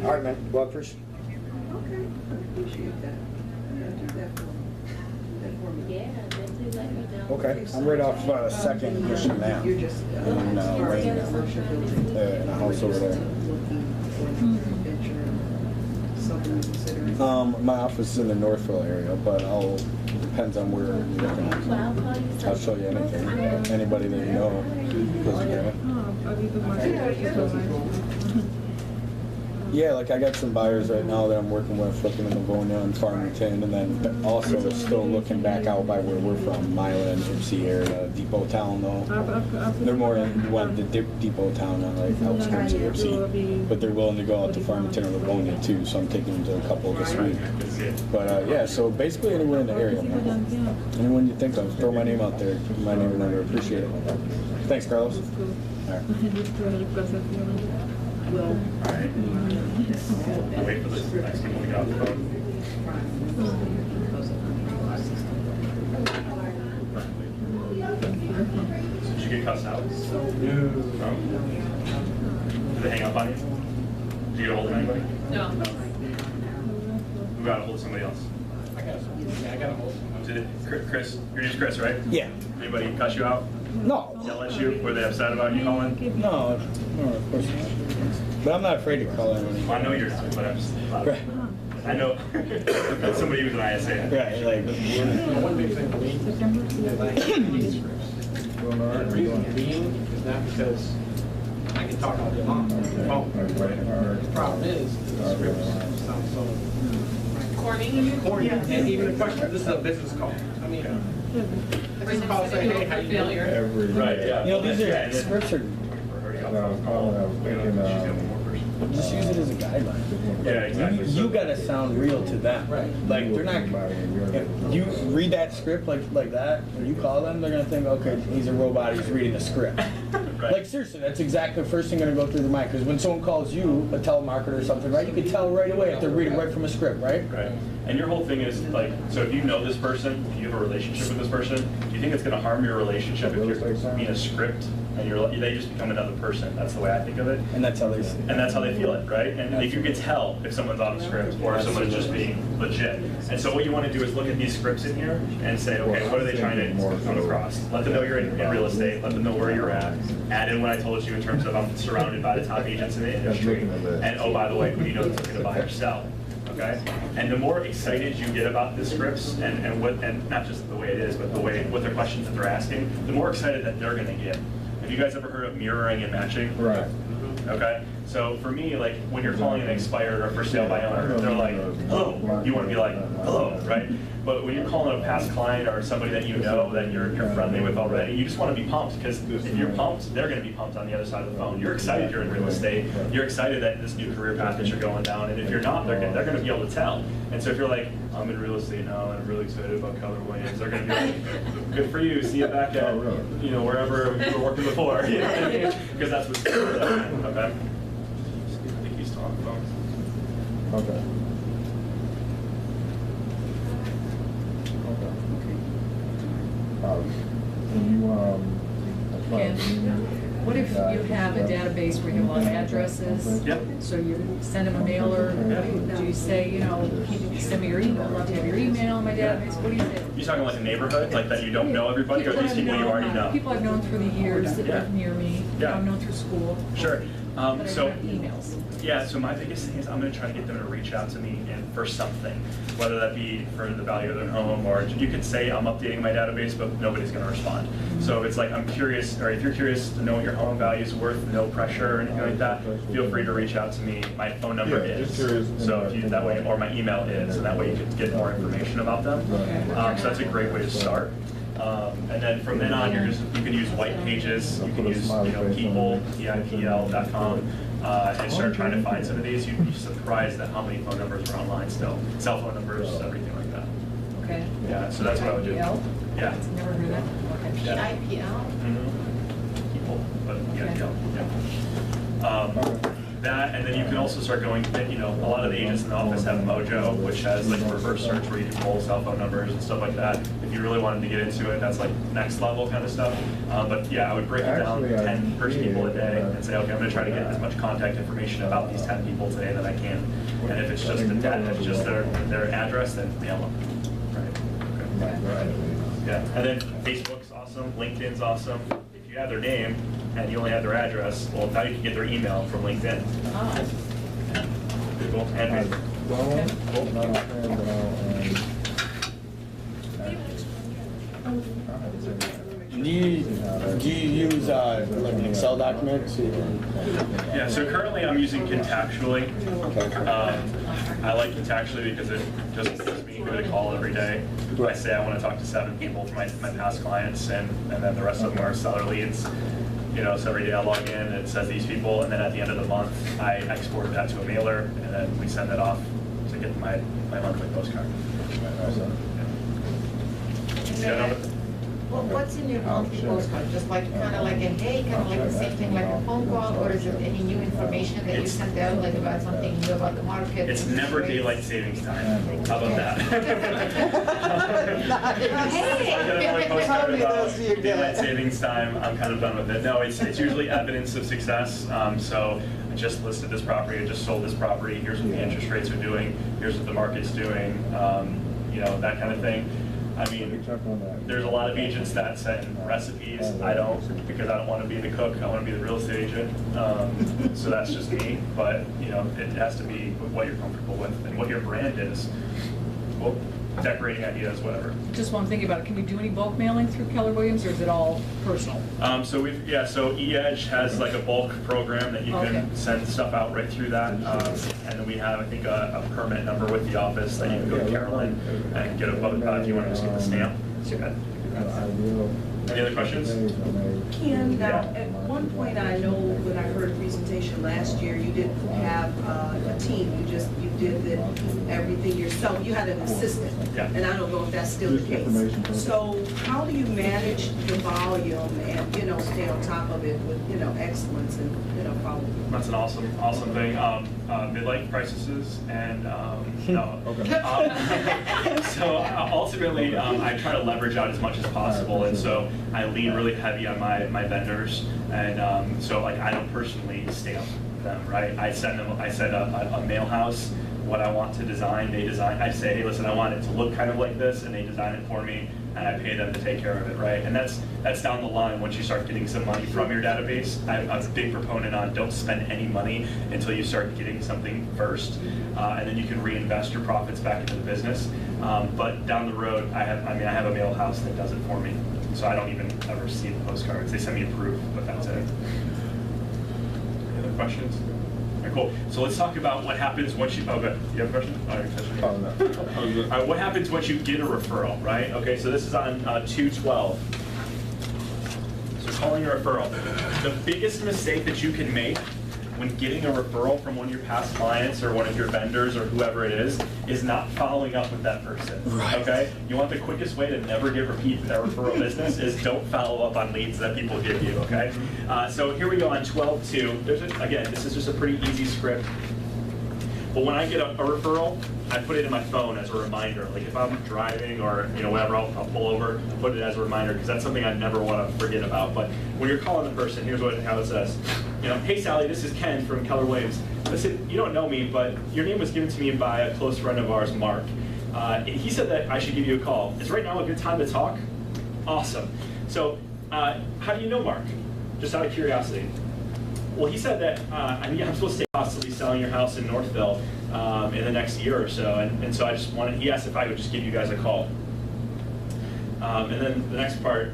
All right, man. Well, I appreciate it. Okay, I'm right off Second Mission now, in Wayne, in a house over there. My office is in the Northville area, but depends on where you're looking at. I'll show you anything. Anybody that you know. Yeah, like I got some buyers right now that I'm working with, flipping in Livonia and Farmington, and then also still looking back out by where we're from, Milan, Ipsy area, Depot Town though. They're more in the Depot Town, not like outskirts of Ipsy, but they're willing to go out to Farmington or Livonia too, so I'm taking them to a couple this week. But yeah, so basically anywhere in the area, man. Anyone you think of, throw my name out there, my name and number, appreciate it. Thanks, Carlos. All right. Alright. I'll wait for this next people to get off the phone. So did you get cussed out? No. Did they hang up on you? Did you get a hold of anybody? No. Who got a hold of somebody else? I got a hold. Did it, Chris? Your name's Chris, right? Yeah. Anybody cuss you out? No. Yell at you? Were they upset about you calling? No, of course not. But I'm not afraid to call anyone. Well, I know you're not, but I'm just. Right. I know. That's somebody who's an ISA. Right, like. One big thing for me is the reason being is not because I can talk all day long on the phone. The problem is the scripts sound so corny. And even the question, this is a business call. I mean, business call say, hey, how you doing? Right, yeah. These are scripts are. Just use it as a guideline. Yeah, exactly. You gotta sound real to them. Right. Like they're not. If you read that script like that, when you call them, they're gonna think, okay, he's a robot. He's reading a script. Right. Like seriously, that's exactly the first thing gonna go through their mind. Because when someone calls you, a telemarketer or something, right? You can tell right away if they're reading right from a script, right? Right. And your whole thing is like, so if you know this person, if you have a relationship with this person, do you think it's going to harm your relationship if you're being a script and they just become another person? That's the way I think of it. And that's how they see it. And that's how they feel it, right? And if you can tell if someone's on a script or if someone is just being legit. And so what you want to do is look at these scripts in here and say, okay, what are they trying to come across? Let them know you're in real estate. Let them know where you're at. Add in what I told you in terms of I'm surrounded by the top agents in the industry. And oh, by the way, who do you know that's looking to buy or sell? Okay? And the more excited you get about the scripts and not just the way it is, but what their questions that they're asking, the more excited that they're gonna get. Have you guys ever heard of mirroring and matching? Right. Okay? So for me, like when you're calling an expired or for sale by owner, they're like, hello. You want to be like, hello, right? But when you're calling a past client or somebody that you know that you're friendly with already, you just want to be pumped because if you're pumped, they're going to be pumped on the other side of the phone. You're excited you're in real estate. You're excited that this new career path that you're going down. And if you're not, they're going to be able to tell. And so if you're like, I'm in real estate now and I'm really excited about Keller Williams, they're going to be like, good for you. See you back at, wherever you were working before. You know what I mean? Because that's what's going on. Okay? I think he's still on the phone. Okay. Can you, as far as What if you have a database where you have a lot of addresses? Yep. So you send them a mailer, do you say, you know, can you send me your email, I'd love to have your email in my database, what do you say? You talking like a neighborhood, like that you don't know everybody, or these people you already know? People I've known through the years that live near me, Yeah. I've known through school. Sure. But I don't So, have emails. yeah, so my biggest thing is I'm going to try to get them to reach out to me for something, whether that be for the value of their home, or you could say I'm updating my database, but nobody's going to respond. So it's like I'm curious, or if you're curious to know what your home value is worth, no pressure or anything like that, feel free to reach out to me. My phone number is, so if you, that way, or my email is, and that way you can get more information about them. So that's a great way to start. And then from then on, you can use white pages, you can use people, PIPL.com, and start trying to find some of these. You'd be surprised at how many phone numbers are online still, cell phone numbers, everything like that. Okay. Yeah, so that's what I would do. PIPL? Yeah. Never heard of that. Okay. Yeah. PIPL? People, but PIPL, yeah. That, and then you can also start going, a lot of the agents in the office have Mojo, which has like a reverse search where you can pull cell phone numbers and stuff like that. If you really wanted to get into it, that's like next level kind of stuff. But yeah, I would break it down 10 people a day and say, okay, I'm gonna try to get as much contact information about these 10 people today that I can. And if it's just their address, then mail them. Right. Okay. Yeah, and then Facebook's awesome, LinkedIn's awesome. If you have their name and you only have their address, well, now you can get their email from LinkedIn. Ah, Google and Do you use like an Excel document? yeah, so currently I'm using Contactually. I like Contactually because it just gives me who to call every day. I say I want to talk to 7 people from my past clients, and then the rest of them are seller leads. So every day I log in and it says these people, and then at the end of the month I export that to a mailer, and then we send that off to get my monthly postcard. Yeah. Well, what's in your monthly postcard? Just like, kind of like a hey, kind of like the same thing like a phone call, or is it any new information that you send out, like about something new about the market? It's never daylight savings time. How about that? Hey! I get another postcard about daylight savings time. I'm kind of done with it. No, it's usually evidence of success. So I just listed this property, I just sold this property. Here's what the interest rates are doing. Here's what the market's doing. That kind of thing. I mean, there's a lot of agents that send recipes. I don't, because I don't want to be the cook. I want to be the real estate agent. So that's just me. But it has to be what you're comfortable with and what your brand is. Well, decorating ideas, whatever. just while I'm thinking about it, can we do any bulk mailing through Keller Williams, or is it all personal? So eEdge has like a bulk program that you can send stuff out right through that. And then we have, I think, a permit number with the office that you can go to Carolyn and get a if you want to just get the stamp. Any other questions? Ken, now, at one point, I know when I heard a presentation last year, you didn't have a team, you did everything yourself, you had an assistant. Yeah. And I don't know if that's still the case. So how do you manage the volume and, stay on top of it with, excellence and, follow? That's an awesome thing. Mid-life crises and no. So ultimately, I try to leverage out as much as possible, and so I lean really heavy on my vendors, and so like I don't personally stamp them, right? I send a mail house what I want to design. They design. I say, hey, listen, I want it to look kind of like this, and they design it for me, and I pay them to take care of it, right? And that's down the line once you start getting some money from your database. I'm a big proponent on don't spend any money until you start getting something first, and then you can reinvest your profits back into the business. But down the road, I have a mail house that does it for me, so I don't even ever see the postcards. They send me a proof, but that's it. Any other questions? All right, cool. So let's talk about what happens once you. Oh, good. You have a question? Oh, no. All right. What happens once you get a referral, right? Okay. So this is on 212. So calling a referral. The biggest mistake that you can make when getting a referral from one of your past clients or one of your vendors or whoever it is not following up with that person. Right. Okay. You want the quickest way to never get repeat referral business is don't follow up on leads that people give you. Okay. So here we go on 12.2. Again, this is just a pretty easy script. But when I get a referral, I put it in my phone as a reminder. Like if I'm driving or whatever, I'll pull over, put it as a reminder because that's something I never want to forget about. But when you're calling the person, here's how it says. Hey Sally, this is Ken from Keller Williams. Listen, you don't know me, but your name was given to me by a close friend of ours, Mark. And he said that I should give you a call. Is right now a good time to talk? Awesome. So how do you know Mark? Just out of curiosity. Well, he said that I'm supposed to possibly selling your house in Northville in the next year or so, and so he asked if I would just give you guys a call. And then the next part,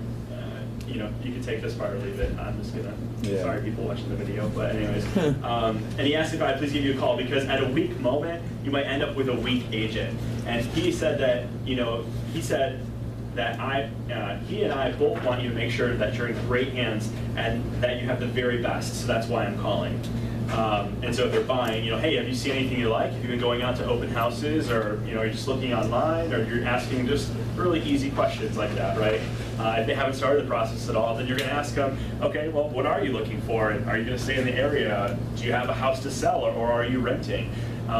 you can take this part or leave it. I'm just gonna, sorry people watching the video, but anyways. And he asked if I'd please give you a call because at a weak moment, you might end up with a weak agent. And he said that, he and I both want you to make sure that you're in great hands and that you have the very best. So that's why I'm calling. And so if they're buying, hey, have you seen anything you like? Have you been going out to open houses, or you're just looking online, or you're asking just really easy questions like that, right? If they haven't started the process at all, then you're going to ask them, okay, well, what are you looking for? And are you going to stay in the area? Do you have a house to sell, or are you renting?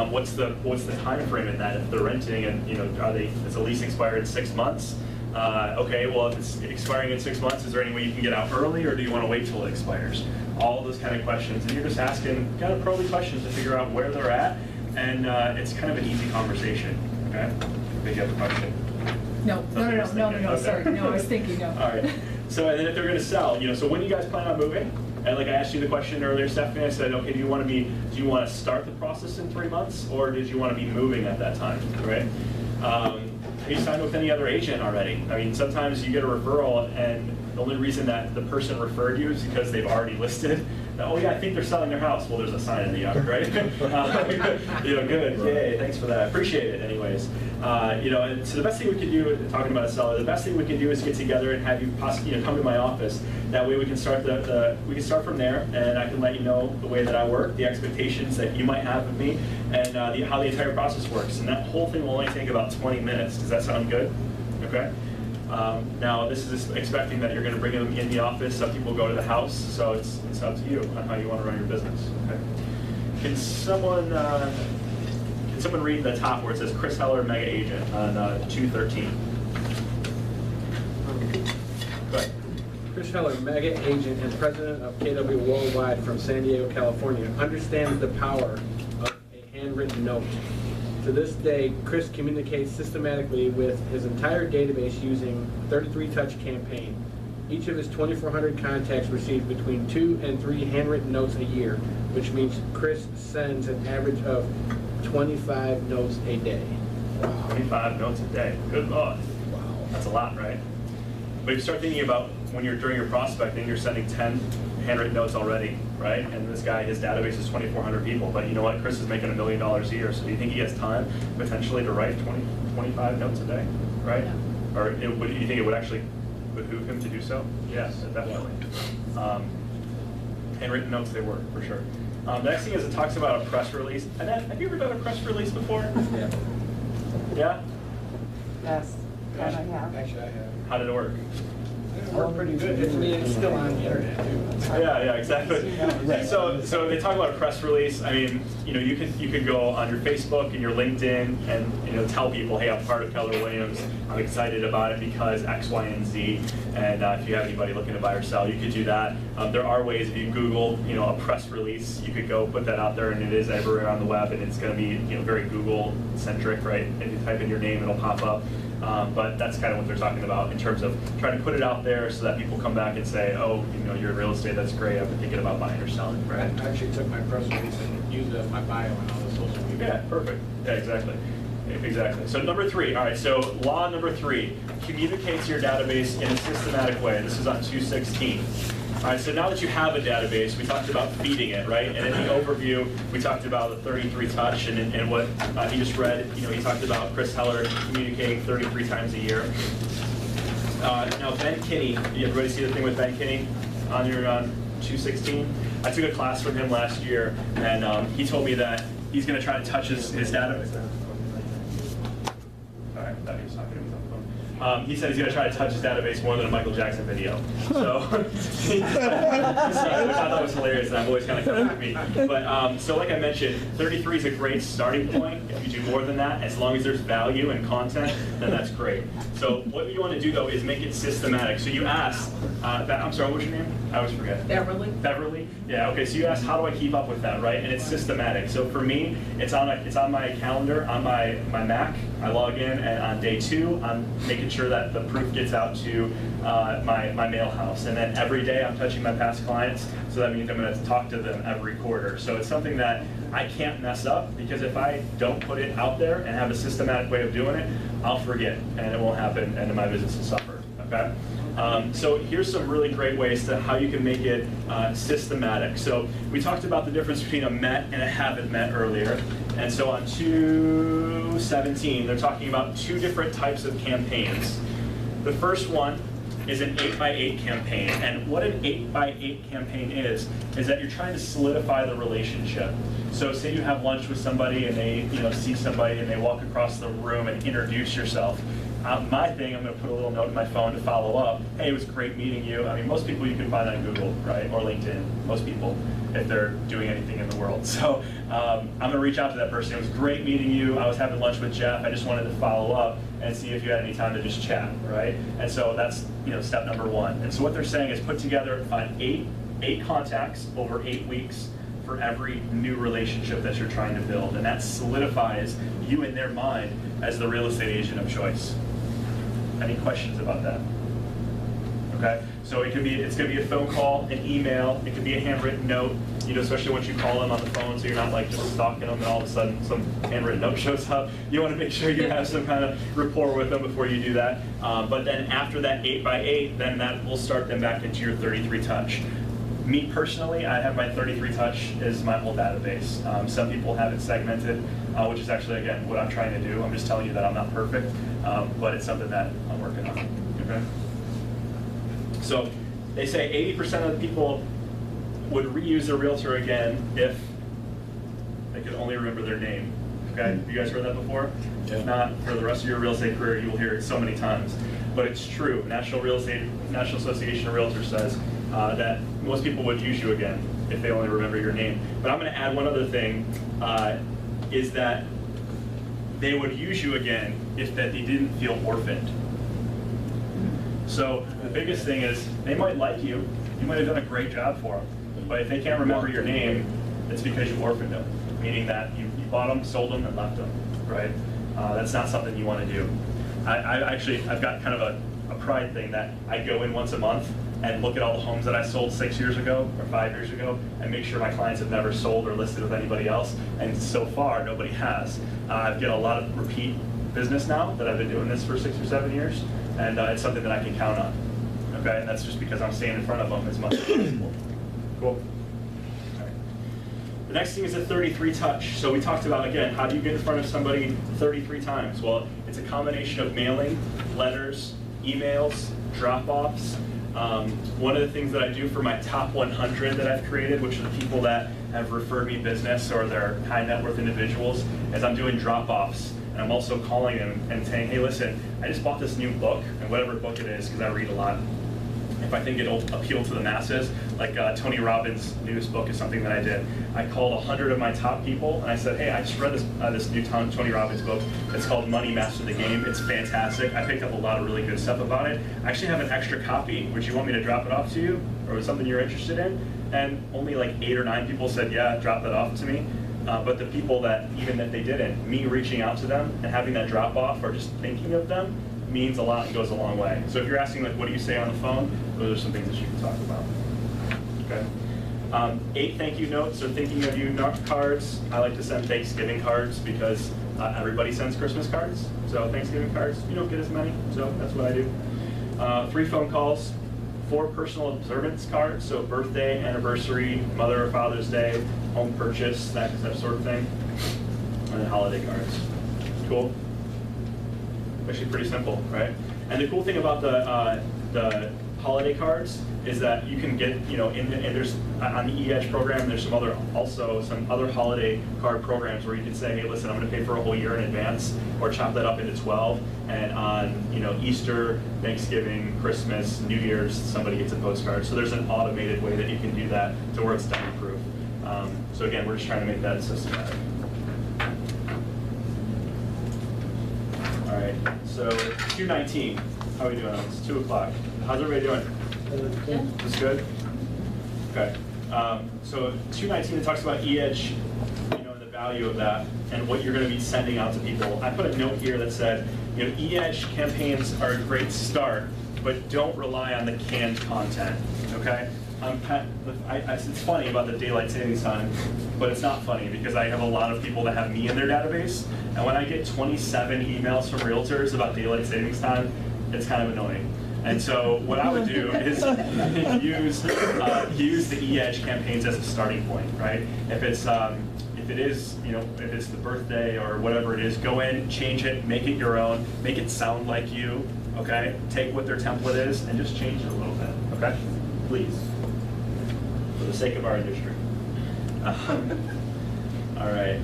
What's the time frame in that? If they're renting, and is the lease expired in 6 months? Okay, well, if it's expiring in 6 months, is there any way you can get out early, or do you want to wait till it expires? All those kind of questions, and you're just asking kind of probing questions to figure out where they're at, and it's kind of an easy conversation. Okay, maybe you have a question. No, Okay. sorry, no, I was thinking, no. All right, so and then if they're going to sell, so when do you guys plan on moving? And like I asked you the question earlier, Stephanie, I said, okay, do you want to start the process in 3 months, or did you want to be moving at that time, right? Have you signed with any other agent already? I mean, sometimes you get a referral, and the only reason that the person referred you is because they've already listed. Oh yeah, I think they're selling their house. Well, there's a sign in the yard, right? Good, yay, thanks for that. Appreciate it, anyways. And so the best thing we can do, talking about a seller, the best thing we can do is get together and have you possibly, come to my office. That way we can start we can start from there, and I can let you know the way that I work, the expectations that you might have of me, and how the entire process works. And that whole thing will only take about 20 minutes. Does that sound good? Okay. Now, this is expecting that you're going to bring them in the office. Some people go to the house, so it's up to you on how you want to run your business. Okay. Can someone read the top where it says Chris Heller, Mega Agent on 213? Go ahead. Chris Heller, Mega Agent and President of KW Worldwide from San Diego, California, understands the power of a handwritten note. To this day, Chris communicates systematically with his entire database using 33-touch campaign. Each of his 2,400 contacts receive between 2 and 3 handwritten notes a year, which means Chris sends an average of 25 notes a day. Wow. 25 notes a day. Good Lord. Wow. That's a lot, right? But if you start thinking about when you're during your prospecting, you're sending 10 handwritten notes already, right? And this guy, his database is 2,400 people. But you know what? Chris is making $1 million a year. So do you think he has time potentially to write 25 notes a day, right? Yeah. Or do you think it would actually behoove him to do so? Yes, definitely. Handwritten notes, they work for sure. The next thing is it talks about a press release. Annette, have you ever done a press release before? Yeah. Yeah? Yes, and I have. Actually, I have. How did it work? It worked pretty good. It's still on the internet too. Yeah, exactly. So they talk about a press release. I mean, you could go on your Facebook and your LinkedIn and tell people, hey, I'm part of Keller Williams. I'm excited about it because X, Y, and Z. And if you have anybody looking to buy or sell, you could do that. There are ways. If you Google, a press release, you could go put that out there, and it is everywhere on the web, and it's going to be very Google centric, right? If you type in your name, it'll pop up. But that's kind of what they're talking about in terms of trying to put it out there so that people come back and say, oh, you're in real estate, that's great, I've been thinking about buying or selling, right? I actually took my press release and used it as my bio and all the social media. Yeah, perfect. Yeah, exactly. Exactly. So number 3, all right, so law number 3, communicate to your database in a systematic way. This is on 216. All right, so now that you have a database, we talked about feeding it, right? And in the overview, we talked about the 33 touch, and what he just read, he talked about Chris Heller communicating 33 times a year. Now, Ben Kinney, everybody see the thing with Ben Kinney on your 216? I took a class from him last year, and he told me that he's going to try to touch his database. All right, I thought he was talking to me on the phone. He said he's going to try to touch his database more than a Michael Jackson video. So, which I thought was hilarious, and I've always kind of come with me. But so like I mentioned, 33 is a great starting point. If you do more than that, as long as there's value and content, then that's great. So what you want to do though is make it systematic. So you ask, I'm sorry, what was your name? I always forget. Beverly. Beverly? Yeah, okay, so you ask, how do I keep up with that, right? And it's systematic. So for me, it's on my calendar, on my Mac. I log in, and on day 2, I'm making sure that the proof gets out to my mail house. And then every day I'm touching my past clients, so that means I'm going to talk to them every quarter. So it's something that I can't mess up, because if I don't put it out there and have a systematic way of doing it, I'll forget, and it won't happen, and then my business will suffer, okay? So here's some really great ways to how you can make it systematic. So we talked about the difference between a met and a haven't met earlier. And so on 217, they're talking about 2 different types of campaigns. The first one is an 8x8 campaign. And what an 8x8 campaign is that you're trying to solidify the relationship. So say you have lunch with somebody, and they see somebody, and they walk across the room and introduce yourself. My thing, I'm going to put a little note in my phone to follow up. Hey, it was great meeting you. I mean, most people you can find on Google, right, or LinkedIn. Most people, if they're doing anything in the world. So I'm going to reach out to that person. It was great meeting you. I was having lunch with Jeff. I just wanted to follow up and see if you had any time to just chat, right? And so that's step number 1. And so what they're saying is put together, find 8 contacts over 8 weeks for every new relationship that you're trying to build, and that solidifies you in their mind as the real estate agent of choice. Any questions about that? Okay, so it's gonna be a phone call, an email, it could be a handwritten note, especially once you call them on the phone, so you're not like just stalking them and all of a sudden some handwritten note shows up. You want to make sure you have some kind of rapport with them before you do that. But then after that 8x8, then that will start them back into your 33 touch. Me personally, I have my 33 touch is my whole database. Some people have it segmented, which is actually, again, what I'm trying to do. I'm just telling you that I'm not perfect, but it's something that I'm working on, okay? So they say 80% of the people would reuse a realtor again if they could only remember their name, okay? Have you guys heard that before? Yeah. If not, for the rest of your real estate career, you will hear it so many times. But it's true. National Association of Realtors says that most people would use you again if they only remember your name. But I'm going to add one other thing, is that they would use you again if that they didn't feel orphaned. So the biggest thing is they might like you. You might have done a great job for them. But if they can't remember your name, it's because you orphaned them, meaning that you bought them, sold them, and left them, right? That's not something you want to do. I've got kind of a pride thing that I go in once a month and look at all the homes that I sold 6 years ago or 5 years ago and make sure my clients have never sold or listed with anybody else. And so far, nobody has. I've got a lot of repeat business now that I've been doing this for 6 or 7 years, and it's something that I can count on. Okay, and that's just because I'm staying in front of them as much as possible. Cool. Okay. The next thing is a 33 touch. So we talked about, again, how do you get in front of somebody 33 times? Well, it's a combination of mailing, letters, emails, drop-offs. One of the things that I do for my top 100 that I've created, which are the people that have referred me business or they're high net worth individuals, is I'm doing drop-offs. And I'm also calling them and saying, hey, listen, I just bought this new book, and whatever book it is, because I read a lot. If I think it'll appeal to the masses, like Tony Robbins' newest book is something that I did. I called 100 of my top people, and I said, hey, I just read this new Tony Robbins book. It's called Money Master the Game. It's fantastic. I picked up a lot of really good stuff about it. I actually have an extra copy. Would you want me to drop it off to you? Or was something you're interested in? And only like 8 or 9 people said, yeah, drop that off to me. But the people that, even if they didn't, me reaching out to them and having that drop off or just thinking of them means a lot and goes a long way. So if you're asking, like, what do you say on the phone? Those are some things that you can talk about. Okay. 8 thank you notes or thinking of you cards. I like to send Thanksgiving cards because everybody sends Christmas cards. So Thanksgiving cards, you don't get as many, so that's what I do. 3 phone calls, 4 personal observance cards, so birthday, anniversary, Mother or Father's Day, home purchase, that sort of thing, and then holiday cards. Cool? Actually pretty simple, right? And the cool thing about the holiday cards is that you can get, and there's on the EH program, there's some other holiday card programs where you can say, hey, listen, I'm going to pay for a whole year in advance, or chop that up into 12, and on Easter, Thanksgiving, Christmas, New Year's, somebody gets a postcard. So there's an automated way that you can do that to where it's dummy proof. So again, we're just trying to make that systematic. All right, so 2:19. How are we doing? It's 2 o'clock. How's everybody doing? This good? Okay. So 2:19, it talks about EH, and the value of that, and what you're going to be sending out to people. I put a note here that said, EH campaigns are a great start, but don't rely on the canned content. Okay. It's funny about the daylight savings time, but it's not funny because I have a lot of people that have me in their database, and when I get 27 emails from realtors about daylight savings time, it's kind of annoying. And so what I would do is use the EH campaigns as a starting point, right? If it's if it's the birthday or whatever it is, go in, change it, make it your own, make it sound like you. Okay, take what their template is and just change it a little bit. Okay, please, for the sake of our industry. All right.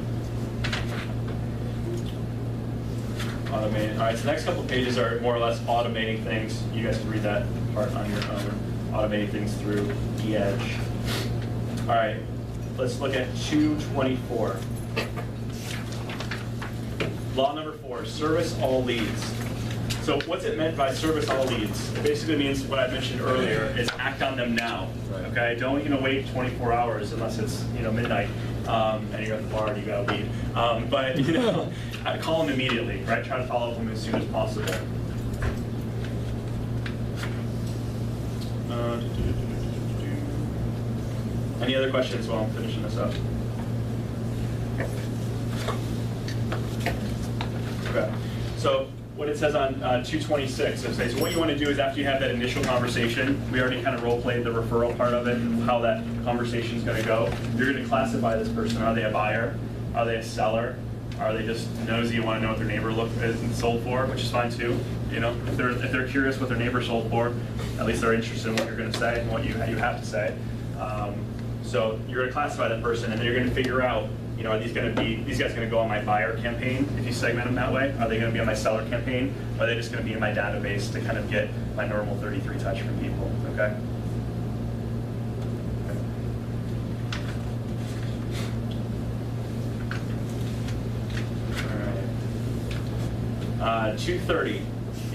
Automating. All right, so the next couple of pages are more or less automating things. You guys can read that part on your own. Automating things through EH. All right, let's look at 224. Law number 4, service all leads. So what's it meant by service all leads? It basically means what I mentioned earlier is act on them now. Okay, don't wait 24 hours unless it's midnight and you're at the bar and you got to leave. But call them immediately, right? Try to follow up with them as soon as possible. Any other questions while I'm finishing this up? Okay. So what it says on 226, it says what you want to do is after you have that initial conversation, we already kind of role-played the referral part of it, how that conversation is going to go. You're going to classify this person. Are they a buyer? Are they a seller? Are they just nosy and want to know what their neighbor is sold for, which is fine too. If they're curious what their neighbor sold for, at least they're interested in what you're going to say and what you have to say. So you're going to classify that person, and then you're going to figure out, are these guys going to go on my buyer campaign if you segment them that way? Are they going to be on my seller campaign? Or are they just going to be in my database to kind of get my normal 33 touch from people? Okay. All right. 230.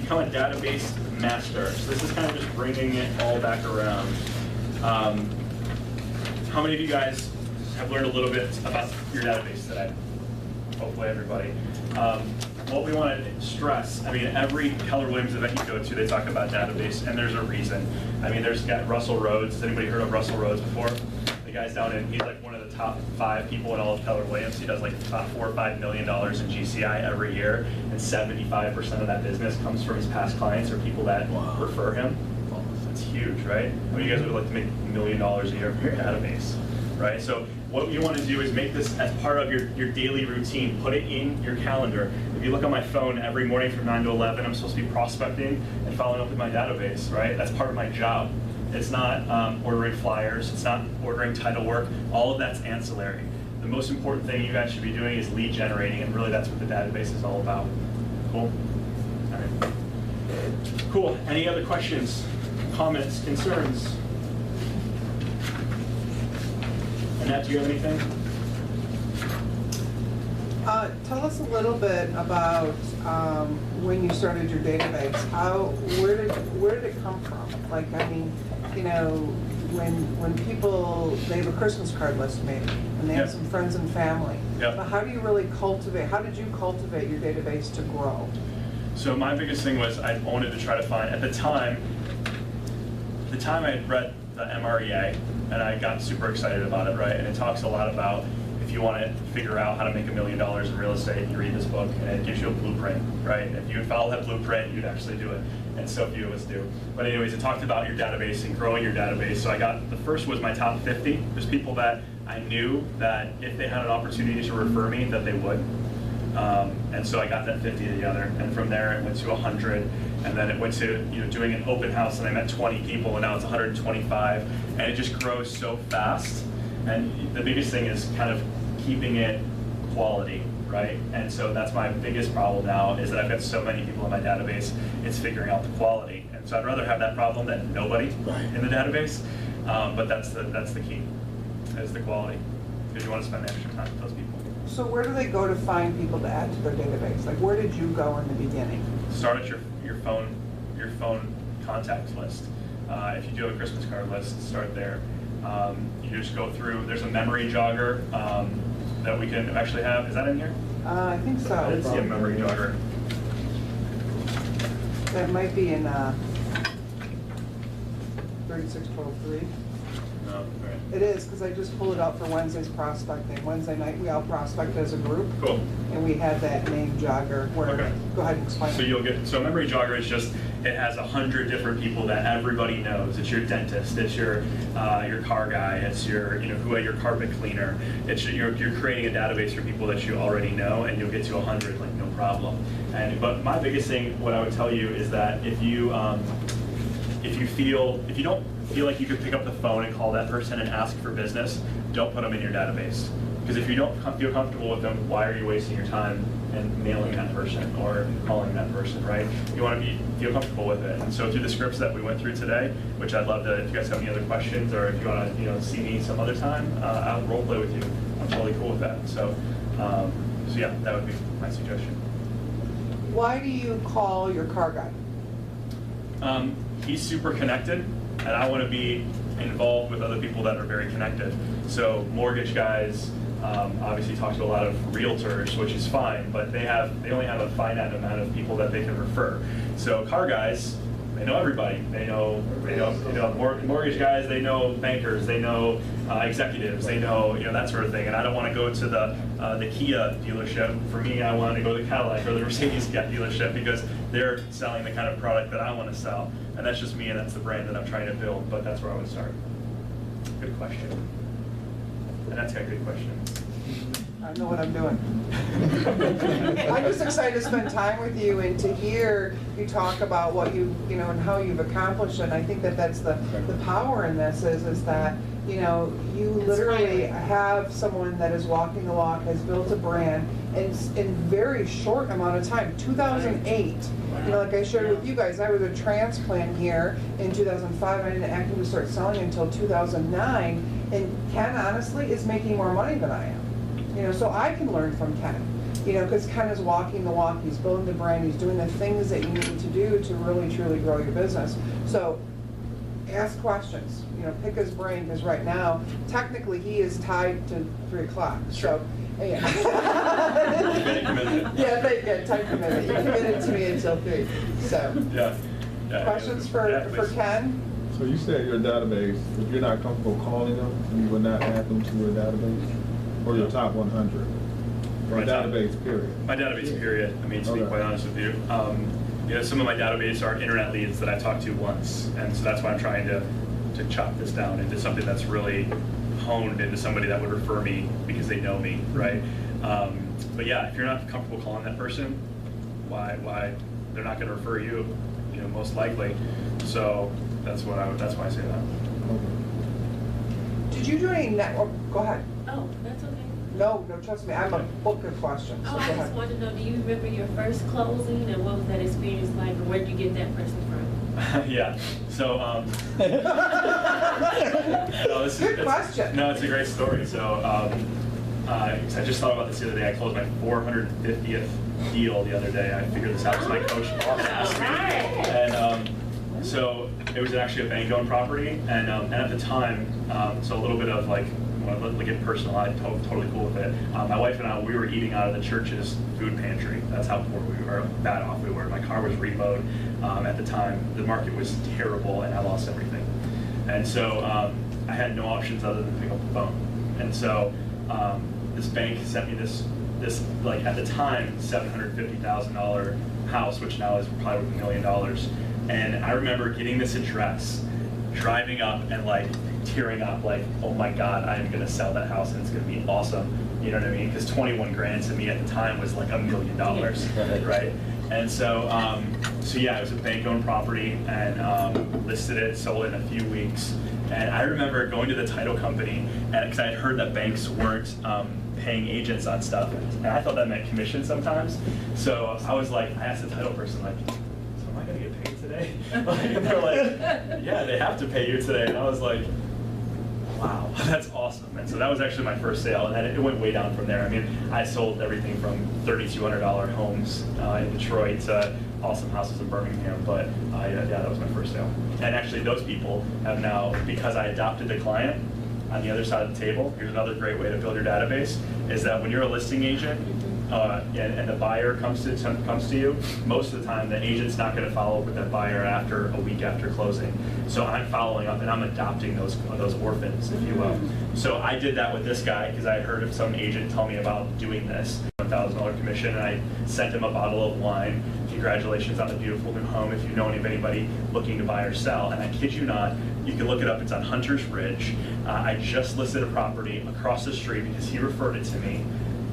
Become a database master. So this is kind of just bringing it all back around. How many of you guys have learned a little bit about your database today? Hopefully everybody. What we want to stress, every Keller Williams event you go to, they talk about database, and there's a reason. There's got Russell Rhodes. Has anybody heard of Russell Rhodes before? The guy's he's like one of the top 5 people in all of Keller Williams. He does like about $4 or $5 million in GCI every year, and 75% of that business comes from his past clients or people that refer him. That's huge, right? How many of you guys would like to make $1 million a year from your database, right? So what you want to do is make this as part of your daily routine. Put it in your calendar. If you look on my phone every morning from 9 to 11, I'm supposed to be prospecting and following up with my database, right? That's part of my job. It's not ordering flyers. It's not ordering title work. All of that's ancillary. The most important thing you guys should be doing is lead generating, and really that's what the database is all about. Cool? All right. Cool. Any other questions, comments, concerns? Annette, do you have anything? Tell us a little bit about when you started your database. Where did it come from? When people, they have a Christmas card list maybe, and they have some friends and family. Yep. But how do you really cultivate? How did you cultivate your database to grow? So my biggest thing was I wanted to try to find, at the time I had read the MREA, and I got super excited about it, right? And it talks a lot about if you want to figure out how to make $1 million in real estate, you read this book, and it gives you a blueprint, right? If you would follow that blueprint, you'd actually do it. And so few of us do. But anyways, it talked about your database and growing your database. So the first was my top 50. There's people that I knew that if they had an opportunity to refer me, that they would. And so I got that 50 together, and from there it went to 100, and then it went to doing an open house, and I met 20 people, and now it's 125, and it just grows so fast. And the biggest thing is kind of keeping it quality, right? And so that's my biggest problem now, is that I've got so many people in my database, it's figuring out the quality. And so I'd rather have that problem than nobody in the database, but that's the key, is the quality, because you want to spend the extra time with those people. So where do they go to find people to add to their database? Like, where did you go in the beginning? Start at your phone contact list. If you do have a Christmas card list, start there. You just go through. There's a memory jogger that we can actually have. Is that in here? I think so. I didn't see a memory jogger. That might be in 3612.3. No, all right. It is, because I just pulled it out for Wednesday's prospecting. Wednesday night, we all prospect as a group, Cool. and we had that name jogger where, Okay. go ahead and explain. So a memory jogger is just, it has 100 different people that everybody knows. It's your dentist, it's your car guy, it's your your carpet cleaner. It's you're creating a database for people that you already know, and you'll get to 100 like no problem. But my biggest thing, what I would tell you is that if you don't feel like you could pick up the phone and call that person and ask for business, don't put them in your database. Because if you don't feel comfortable with them, why are you wasting your time and mailing that person or calling that person, right? You want to feel comfortable with it. And so through the scripts that we went through today, which I'd love to, if you guys have any other questions, or if you want to see me some other time, I'll role play with you. I'm totally cool with that. So yeah, that would be my suggestion. Why do you call your car guy? He's super connected, and I want to be involved with other people that are very connected. So mortgage guys, obviously talk to a lot of realtors, which is fine, but they only have a finite amount of people that they can refer. So car guys, they know everybody. They know mortgage guys, they know bankers, they know executives, they know that sort of thing. And I don't want to go to the Kia dealership. For me, I want to go to the Cadillac or the Mercedes dealership, because they're selling the kind of product that I want to sell. And that's just me, and that's the brand that I'm trying to build. But that's where I would start. Good question. And that's a good question. I know what I'm doing. I'm just excited to spend time with you and to hear you talk about what and how you've accomplished it. And I think that that's the power in this is that, you literally have someone that is walking the walk, has built a brand, and in very short amount of time, 2008, like I shared with you guys, I was a transplant here in 2005. I didn't actively start selling until 2009, and Ken honestly is making more money than I am. So I can learn from Ken, because Ken is walking the walk, he's building the brand, he's doing the things that you need to do to really, truly grow your business. So ask questions, pick his brain, because right now, technically, he is tied to 3 o'clock, so. Yeah. Yeah, thank you, time commitment. You committed to me until 3, so. Yeah. Questions for Ken? So you said your database, if you're not comfortable calling them, you would not add them to your database? Or your top 100? Or database, period? My database, period. I mean, to be quite honest with you. Some of my database are internet leads that I talked to once, and so that's why I'm trying to chop this down into something that's really honed into somebody that would refer me because they know me, right? But yeah, if you're not comfortable calling that person, why they're not going to refer you, most likely. So that's why I say that. Did you do any network? Go ahead. Oh, that's okay. No, trust me, I'm a book of questions. So Oh, go I just ahead. want to know, do you remember your first closing, and what was that experience like, or where did you get that person from? Yeah. So, Good question. No, it's a great story. So, I just thought about this the other day. I closed my 450th deal the other day. I figured this out because my coach asked me. And so it was actually a bank-owned property, and at the time, so a little bit of like, when I get personal, I'm totally cool with it. My wife and I, we were eating out of the church's food pantry. That's how poor we were, bad off we were. My car was repoed. At the time, the market was terrible, and I lost everything. And so I had no options other than pick up the phone. And so this bank sent me this like at the time $750,000 house, which now is probably worth $1 million. And I remember getting this address, driving up and like tearing up, like, oh my God, I'm gonna sell that house and it's gonna be awesome. You know what I mean? Because 21 grand to me at the time was like $1 million, right? And so, so yeah, it was a bank-owned property, and listed it, sold it in a few weeks. And I remember going to the title company, and because I had heard that banks weren't paying agents on stuff, and I thought that meant commission sometimes. So I was like, I asked the title person, like, so am I gonna get paid today? And they're like, yeah, they have to pay you today. And I was like, wow, that's awesome. And so that was actually my first sale, and then it went way down from there. I mean, I sold everything from $3,200 homes in Detroit to awesome houses in Birmingham, but yeah, that was my first sale. And actually those people have now, because I adopted the client on the other side of the table, here's another great way to build your database, is that when you're a listing agent, and the buyer comes to you, most of the time the agent's not going to follow up with that buyer after a week after closing. So I'm following up and I'm adopting those orphans, if you will. So I did that with this guy because I had heard of some agent tell me about doing this, $1,000 commission, and I sent him a bottle of wine. Congratulations on the beautiful new home. If you know anybody looking to buy or sell, and I kid you not, you can look it up. It's on Hunter's Ridge. I just listed a property across the street because he referred it to me.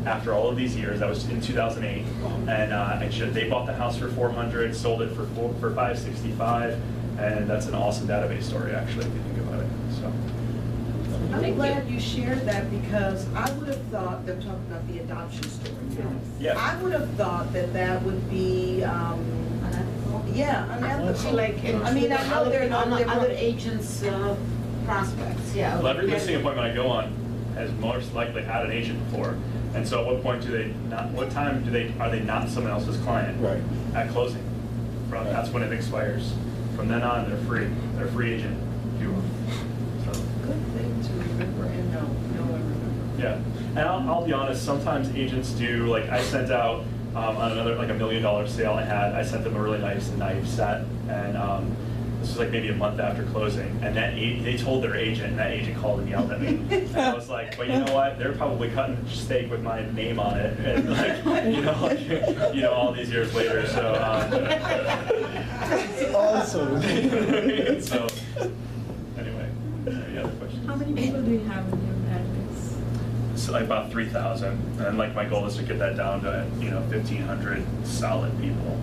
After all of these years, that was in 2008, and they bought the house for $400, sold it for $565, and that's an awesome database story, actually, if you think about it. So, I'm glad you shared that, because I would have thought, they're talking about the adoption story. yeah, I would have thought that that would be, yeah, unethical. Like, I mean, I know they're not, other agents' prospects, yeah. well, every listing appointment I go on has most likely had an agent before, and so at what point do they not? What time are they not someone else's client? Right. At closing, that's when it expires. From then on, they're free. They're a free agent, if you will. So. Good thing to remember and know and remember. Yeah, and I'll be honest, sometimes agents do, like I sent out on another, like $1 million sale I sent them a really nice knife set, and this was like maybe a month after closing, and they told their agent, and that agent called and yelled at me. And I was like, but you know what, they're probably cutting steak with my name on it, and like, all these years later, so. That's awesome. So, anyway, any other questions? How many people do you have in your database? So like about 3,000, and like my goal is to get that down to 1,500 solid people.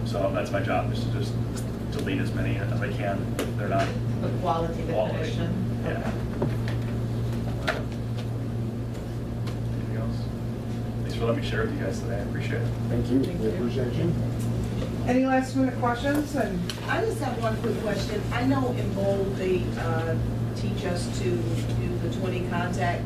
So that's my job, is to just delete as many as I can. If they're not The quality, the quality. condition. Yeah. Anything else? Thanks for letting me share with you guys today. I appreciate it. Thank you. We appreciate you. Any last minute questions? And I just have one quick question. I know in Bold, they teach us to do the 20 contact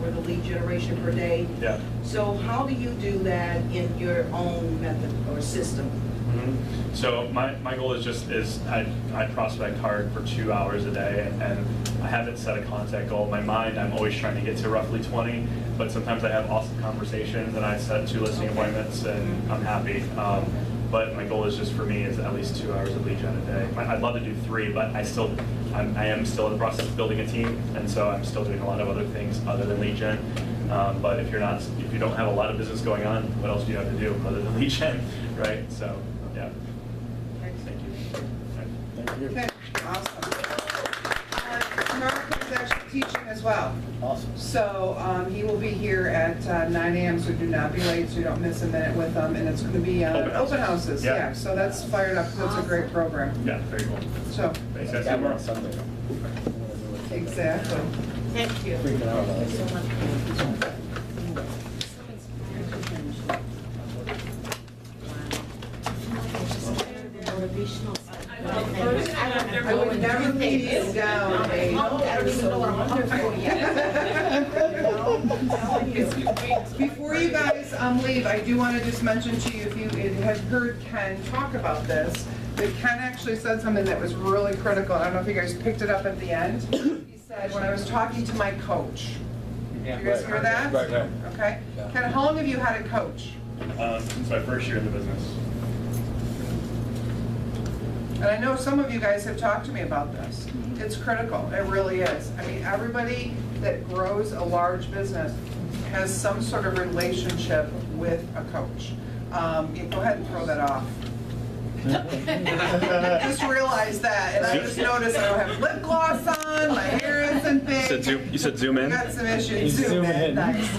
for the lead generation per day. Yeah. So how do you do that in your own method or system? Mm-hmm. So my goal is I prospect hard for 2 hours a day, and I haven't set a contact goal. In my mind, I'm always trying to get to roughly 20, but sometimes I have awesome conversations and I set 2 listing appointments and I'm happy. But my goal is just, for me, is at least 2 hours of lead gen a day. I'd love to do 3, but I am still in the process of building a team, and so I'm still doing a lot of other things other than lead gen. But if you don't have a lot of business going on, what else do you have to do other than lead gen, right? So, yeah. Thank you. Thank you. okay, awesome. Mark is actually teaching as well. Awesome. So he will be here at 9 a.m., so do not be late, so you don't miss a minute with him. And it's going to be open houses. Yeah. Yeah, so that's fired up. That's a great program. Yeah, very cool. So, Thanks, guys. See you Got one tomorrow. on Sunday. exactly. Thank you. Freaking out. Thank you so much. I would never leave you down, Dave. I don't even know what I'm under for yet. Before you guys leave, I do want to just mention to you, if you had heard Ken talk about this, that Ken actually said something that was really critical. I don't know if you guys picked it up at the end. He said, when I was talking to my coach. Did you guys hear that? Right, right. Okay. Ken, how long have you had a coach? Since my first year in the business. And I know some of you guys have talked to me about this. It's critical, it really is. I mean, everybody that grows a large business has some sort of relationship with a coach. Go ahead and throw that off. Just realized that, and I just noticed I don't have lip gloss on, my hair isn't big. said zoom in? Got some issues. He's zooming in. Thanks.